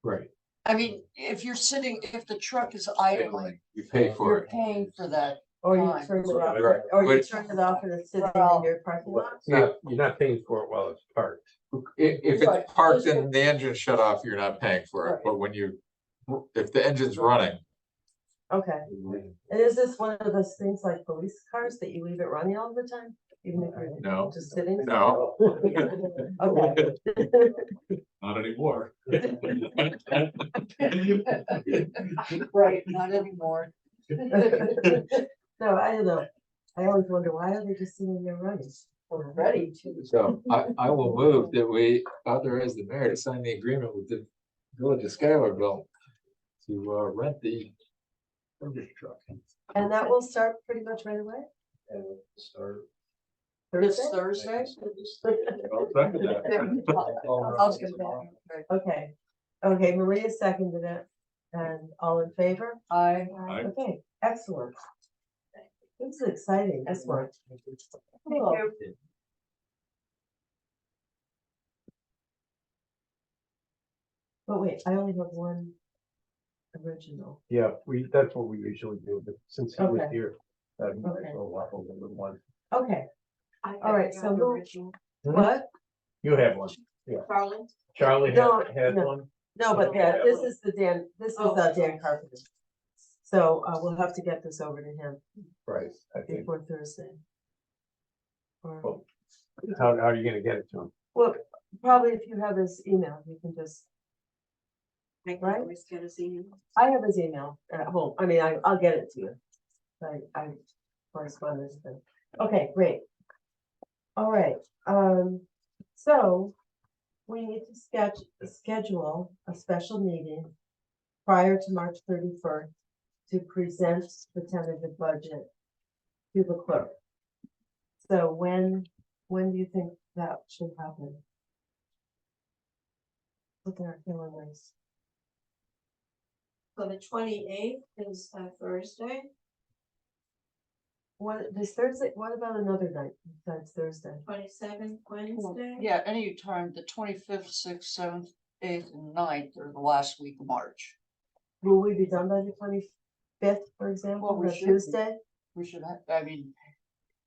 right. I mean, if the truck is idling, You pay for you're it. paying for that. Or you Fine. turn it off, Right. or you But- turn it off and it's sitting Well- in your parking lot? It's not, you're not paying for it while it's parked. If Right. it's parked and the engine shut off, you're not paying for it, Right. but if the engine's running. Okay, and is this one of those things like police cars that you leave it running all the time? Even if you're No, just sitting? no. Okay. Not anymore. Right, not anymore. No, I don't know. I always wonder, why are they just sitting there running? We're ready to. So I will move that we authorize the mayor to sign the agreement with the village of Schuylerville to rent the garbage truck. And that will start pretty much right away? This Thursday? Thursday? I'll second that. I was gonna. Okay, okay, Maria seconded it, and all in favor? I. Aye. Okay, excellent. This is exciting, this one. Thank you. But wait, I only have one original. Yeah, that's what we usually do, but since he was Okay. here. He might Okay. as well walk over with one. Okay, all right, so who, Hmm? what? You have one. Charlie? Charlie No, had no. one. No, but yeah, this is Dan Carpenter. So, we'll have to get this over to him Right, I think, before Thursday. Or, Well, how are you gonna get it to him? well, probably if you have his email, you can just, I can Right. always get his email. I have his email at home. I mean, I'll get it to you. I correspond with him. Okay, great. All right, so we need to schedule a special meeting prior to March 31st to present the tentative budget to the clerk. So when do you think that should happen? Look at our calendars. So the 28th is Thursday, What, this Thursday, what about another night besides Thursday? 27th Wednesday. Yeah, anytime, the 25th, 6th, 7th, 8th, and 9th are the last week of March. Will we be done by the 25th, for example, Well, we or should be. Tuesday? We should have, I mean,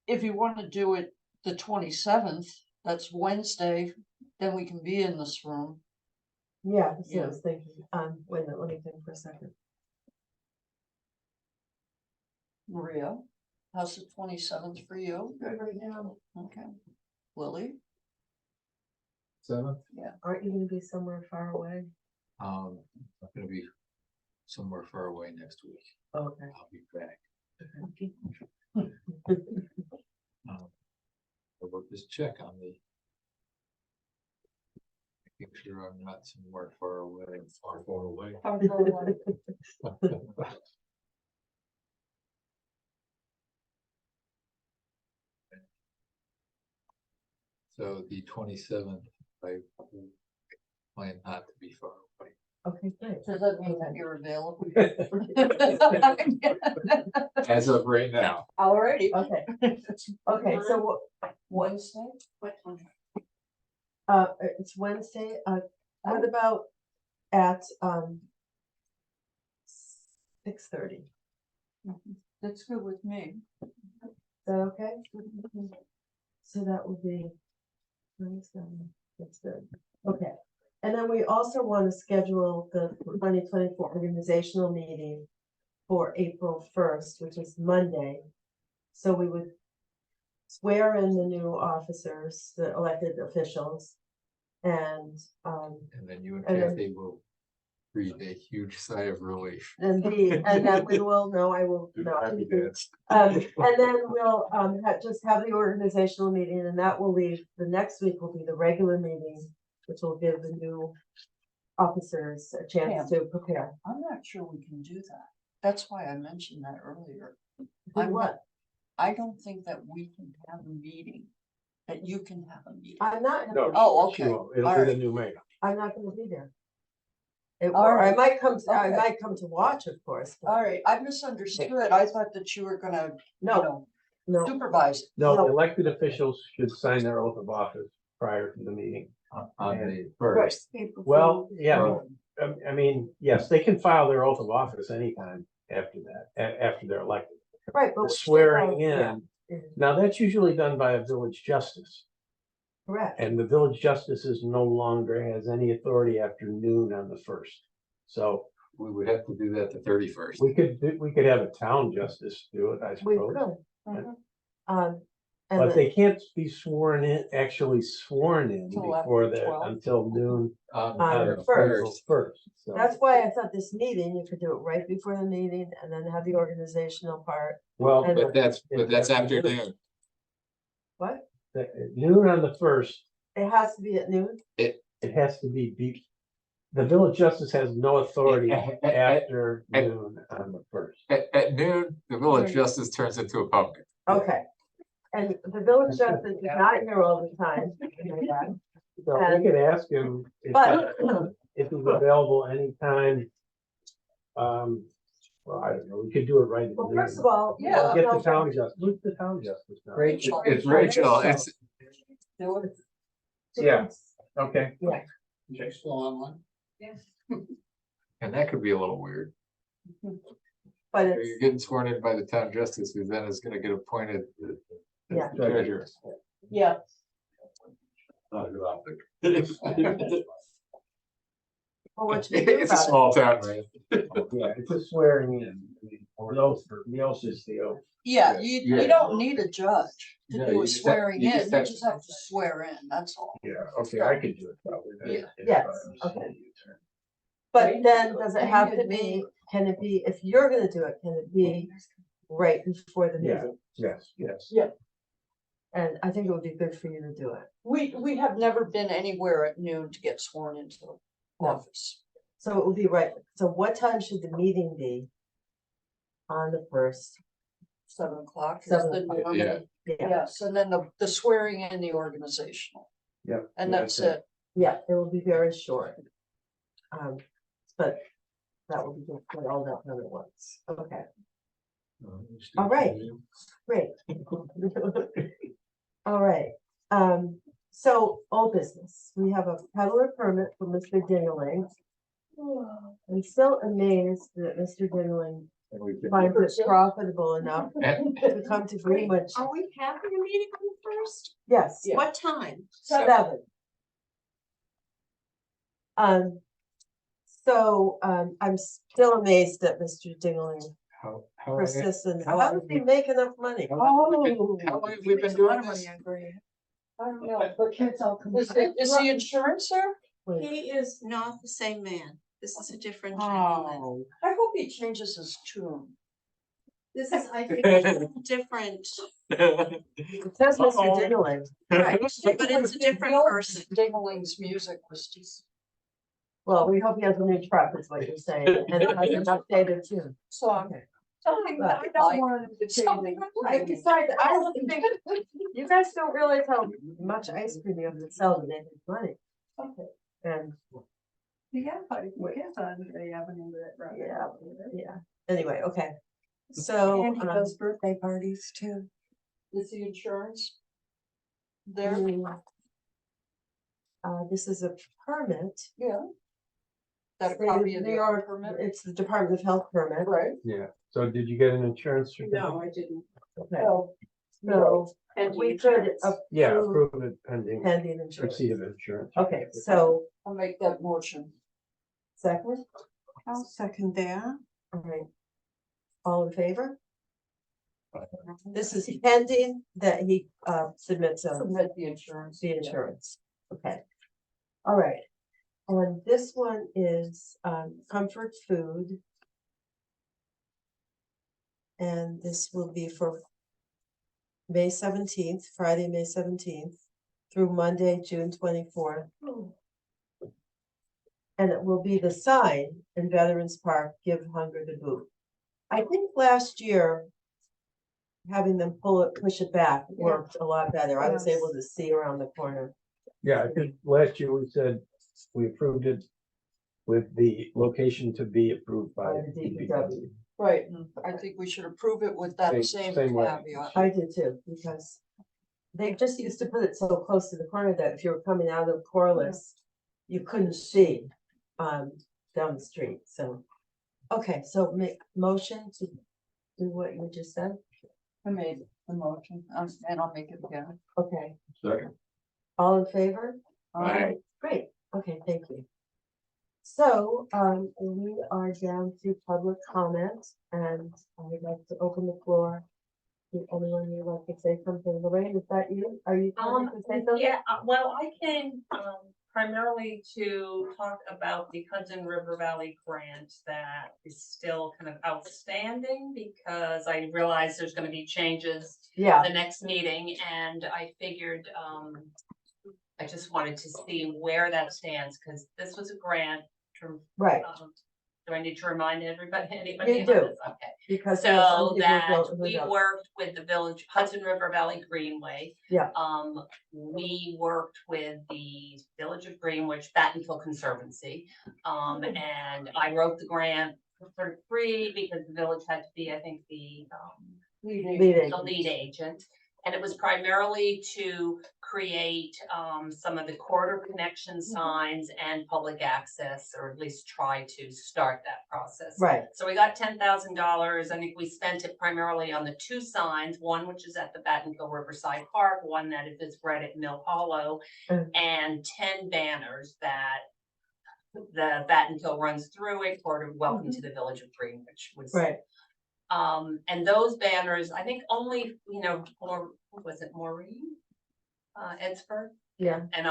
if you want to do it the 27th, that's Wednesday, then we can be in this room. Yeah, that's what I Yeah. was thinking. Wait a minute, let me think for a second. Maria, how's the 27th for you? Good right now. Okay. Lily? 7th, Aren't you gonna be somewhere far away? I'm gonna be somewhere far away next week. Okay. I'll be back. We'll just check on the. Making sure I'm not somewhere far away. So the 27th, I plan not to be far away. Okay, great. Does that mean that you're available? As of right now. Alrighty. Okay. Okay, so Wednesday? What time? it's Wednesday, what about at, 6:30? That's good with me. Is that okay? So that will be. 27, that's good. Okay, and then we also want to schedule the 2024 organizational meeting for April 1st, which is Monday. So we would swear in the new officers, the elected officials, and And then you and And then- Kathy will breathe a huge sigh of relief. indeed, and then we will, no, I will Do not. happy dance. And then we'll just have the organizational meeting, and that will leave, the next week will be the regular meeting, which will give the new officers a chance to prepare. I'm not sure we can do that. That's why I mentioned that earlier. Do I'm what? I don't think that we can have a meeting, that you can have a meeting. I'm not, No, Oh, she okay. won't. It'll All be the right. new mayor. I'm not gonna be there. All Or I right. might come, I Okay. might come to watch, of course. but All right, I misunderstood. I thought that you were gonna, No, no, supervise. No, No. elected officials should sign their oath of office prior to the meeting. On the first. Well, yeah, I mean, yes, they can file their oath of office anytime after that, after they're elected. right, but. The we still swearing have- yeah, in, now that's usually done by a village justice. correct. And the village justice is no longer has any authority after noon on the 1st. So We would have to do that the 31st. we could have a town justice do it, I We suppose. could. Mhm. And But then- they can't be sworn in, actually sworn in Till after before the, 12. until noon On on the the first. first. So, That's why I thought this meeting, you could do it right before the meeting and then have the organizational part. well, And- But that's afternoon. What? at noon on the 1st, It has to be at noon? it has to be, the village justice has no authority after at- noon on the 1st. At noon, the village Okay. justice turns into a pumpkin. Okay. And the village justice is not here all the time. So And- we could ask him But, if he's available anytime. Well, I don't know, we could do it right. at well, noon. first of all. Yeah. Get the town justice, who's the town justice now? Rachel. It's Rachel, it's, Do it. Yeah. Okay. Check still online. and that could be a little weird. But You're it's, getting sworn in by the town justice, who then is gonna get appointed the Yeah. treasurer. Yeah. Not a good optic. well, what you do It's a about it, small town, right? Yeah, it's a swearing in. I mean, The oath is the oath. Yeah, you Yeah. don't need a judge to No, do you a just have- swearing you in, just you have- just have to swear in, that's all. Yeah, okay, I could do it probably. then, Yeah. if Yes, I'm okay. city attorney. But then, does it And have you to could be, can it be, if you're gonna do it, can it be right before the Yeah. meeting? Yes. And I think it would be good for you to do it. We have never been anywhere at noon to get sworn into the office. So it will be right, so what time should the meeting be? On the first, 7 o'clock is 7 the o'clock. normal, Yeah. yeah, yes, and then the swearing in the organizational, Yep. and that's it. yeah, it will be very short. But that will be good for all that done at once, okay, all right, great. All right, so old business, we have a peddler permit for Mr. Dingaling. I'm still amazed that Mr. Dingaling finds it profitable enough to come to Greenwich. Are we having a meeting on the first? Yes, Yeah. What time? 7. So, I'm still amazed that Mr. Dingaling How long- persists in, how how long does he make enough money? how long have we been doing this? I don't know, but is the insurance there? He is not the same man. This is a different gentleman. Oh, I hope he changes his tune. This is, I think, a different, It says Mr. Dingaling. right, but it's a different person. Dingling's music was just, Well, we hope he has a new truck, is what you're saying, and it has an updated tune. so Okay. something But I don't want him to Something change. I decided, I don't think, you guys don't realize how much ice cream you have to sell to make this money. Okay. And, yeah, anyway, okay. So, birthday parties too. Is the insurance there? This is a permit. Yeah. That a State copy of of New the York, permit? it's the Department of Health permit. Right. Yeah, so did you get an insurance? No, I didn't. Okay, Oh, so And we could Yeah, approve approve it pending pending insurance. receipt of insurance. Okay, so I'll make that motion. second, I'll second that. all right. All in favor? This is pending that he submits Submit the insurance. the insurance, okay. All right, and this one is Comfort Food. And this will be for May 17th, Friday, May 17th, through Monday, June 24th. And it will be the sign in Veterans Park, Give Hunger the Boot. I think last year, having them push it back worked a lot better. I was Yes. able to see around the corner. Yeah, I think last year we said we approved it with the location to be approved by By the DPW. Right, and I think we should approve it with that Same same way. caveat. I did too, because they just used to put it so close to the corner that if you were coming out of Corliss, you couldn't see down the street, so. Okay, so make motion to do what you just said, I made the motion, and I'll make it again. okay, Second. all in favor? Aye. Great, okay, thank you. So, we are down to public comment, and I would like to open the floor. If anyone would like to say something, Lorraine, is that you? Are you trying to say something? Yeah, well, I came primarily to talk about the Hudson River Valley grant that is still kind of outstanding because I realize there's gonna be changes Yeah, the next meeting, and I figured, I just wanted to see where that stands, because this was a grant from, right, do I need to remind anybody You of do. this? Okay. because. there are some So people that who we don't. worked with the village Hudson River Valley Greenway. Yeah. We worked with the Village of Greenwich Battenkill Conservancy. And I wrote the grant for free because the village had to be, I think, the Leading. lead agent. And it was primarily to create some of the corridor connection signs and public access, or at least try to start that process. Right, So we got $10,000. I think we spent it primarily on the 2 signs, one which is at the Battenkill Riverside Park, one that is right at Mill Hollow, Mm. and 10 banners that the Battenkill runs through it, for welcome to the Village of Greenwich was. right, And those banners, I think only, you know, was it Maureen? Edsford? Yeah. And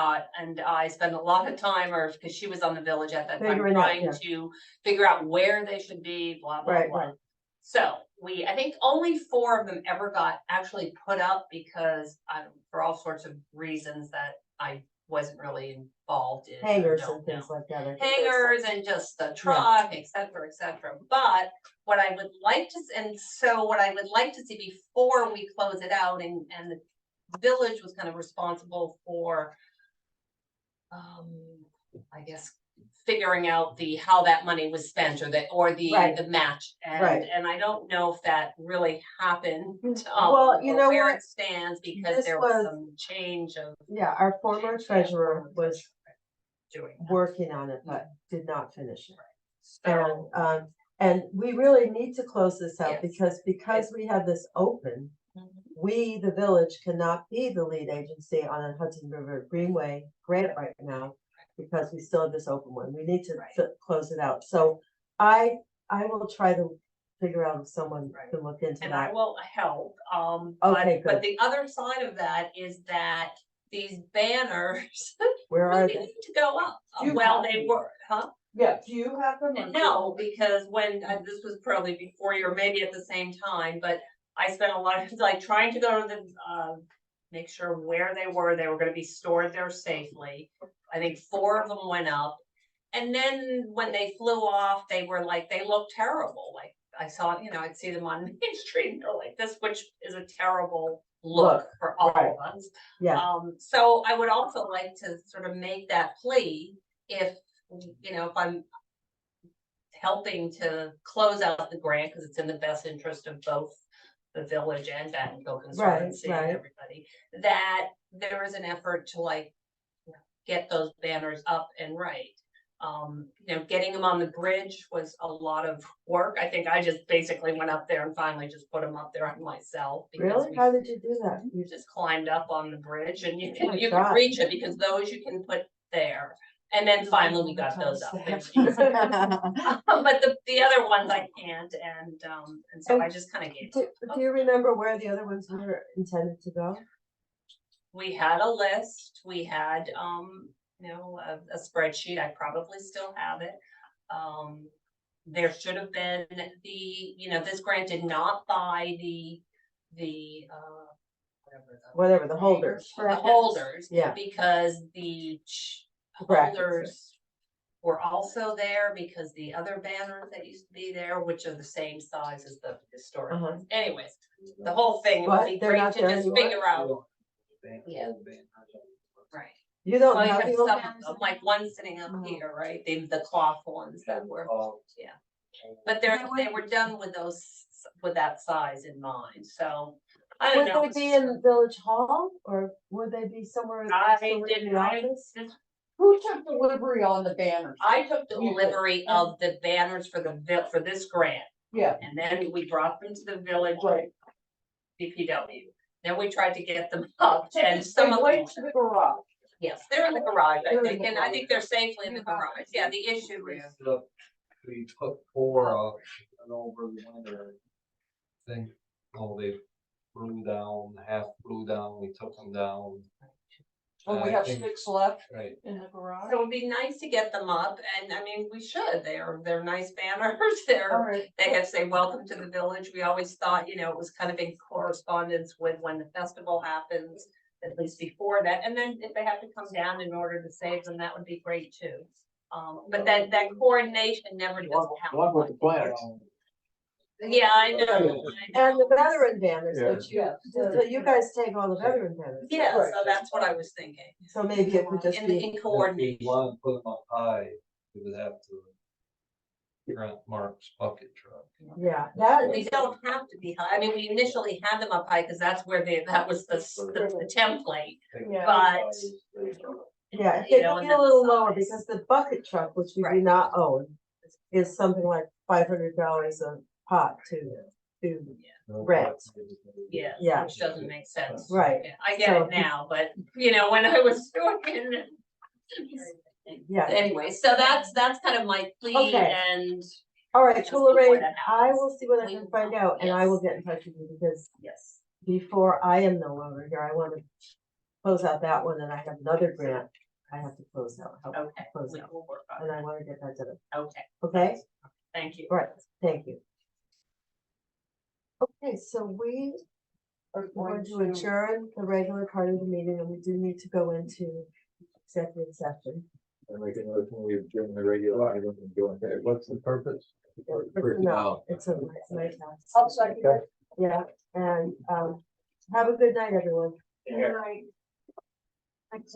I spent a lot of time, or because she was on the village at that time, Figuring out, trying yeah. to figure out where they should be, blah, blah, Right, blah. right. So I think only 4 of them ever got actually put up because for all sorts of reasons that I wasn't really involved in. Hangers don't and things know. like that. I think. Hangers and just the truck, et cetera, et cetera. But what I would like to, what I would like to see before we close it out, and the village was kind of responsible for, I guess, figuring out how that money was spent, or Right. the match. Right. And I don't know if that really happened. Well, you or know where what? it stands, because This there was was- some change of Yeah, our former treasurer was doing. working on it, but did not finish it. So, And we really need to close this out Yes. because we have this open. We, the village, cannot be the lead agency on a Hudson River Greenway grant right now because we still have this open one. We need to close it out. So I will try to figure out if someone can look into and I that. will help, Okay, but good. the other side of that is that these banners Where are really they? need to go up. Do you Well, have they them? were, huh? Yeah, do you have them? or- No, because when, this was probably before you, or maybe at the same time, but I spent a lot of, like, trying to go to the, make sure where they were gonna be stored there safely. I think 4 of them went up. And then when they flew off, they looked terrible, like, I saw, I'd see them on Main Street, and they're like this, which is a terrible look for all right. of us. Yeah, So I would also like to sort of make that plea, if I'm helping to close out the grant, because it's in the best interest of both the village and Battenville Conservancy and right. everybody, that there is an effort to get those banners up and right. Getting them on the bridge was a lot of work. I think I just basically went up there and finally just put them up there on myself. Because really? How did you do that? you just climbed up on the bridge, and you Oh my can God. reach it, because those you can put there. And then finally we got those up. They're easy. But the other ones I can't, and so I just kind of gave. Do you remember where the other ones were intended to go? We had a list, we had, a spreadsheet, I probably still have it. There should have been this grant did not buy the Whatever, the holders. the holders. Yeah. Because the Brackets. holders were also there, because the other banners that used to be there, which are the same size as the historic Uh-huh. ones. Anyways, the whole thing would What? be They're great not to there just anymore? figure out. Yeah. Right. You don't Well, you have have the some old of banners? them, like one sitting up Oh. here, right? The cloth ones that were, yeah. But they were done with with that size in mind, so. I don't Would know. they be in Village Hall or would they be somewhere? I somewhere in didn't, the office? Who took delivery on the banners? I took You did. delivery of the banners for for this grant, Yeah, and then we brought them to the village right. DPW. Then we tried to get them up, and They some of them, went to the garage. yes, they're in the garage, I They're in think, the and I think they're safely in the You have garage. Yeah, the issue We is, ended up, we took 4 up and over the winter. Think, they half blew down, we took them down. And we I have think- 6 left Right, in the garage. so it'd be nice to get them up, and I mean, we should, they're nice banners, All right. they have say, welcome to the village. We always thought, it was kind of in correspondence with when the festival happens, at least before that. And then if they have to come down in order to save them, that would be great too. But that coordination never does Along with the happen. planners. Yeah, I know. And the veteran banners, Yeah. which so you guys take all the veteran banners. Yeah, so that's what I was thinking, So maybe it could just in be, in if we coordination. want to put them up high, we would have to rent Mark's bucket truck. yeah, that They is, don't have to be high. I mean, we initially had them up high because that's where that was the template, Yeah. but. yeah, if you they know, could and be a that little lower size. because the bucket truck, which we do Right. not own, is something like $500 a pot to rent. Yeah, Yeah. which doesn't make sense. Right. Yeah, I get So- it now, but when I was doing it. Yeah, Anyway, so that's kind of my plea, Okay. and All right, Just so before Lorraine, that I happens. will see what I can find out and I will get in touch with you because Yes. before I am no longer here, I want to close out that one and I have another grant I have to close out. help Okay, Close we out, will work on and I that. want to get that done. Okay, Okay, thank you. right, thank you. Okay, so we are going to adjourn the regular part of the meeting and we do need to go into executive session. I make a motion, we've given the regular item and go Okay, ahead. what's the purpose? No, it's a nice house. I'll second it. Yeah, and have a good night, everyone. Good night. Thanks.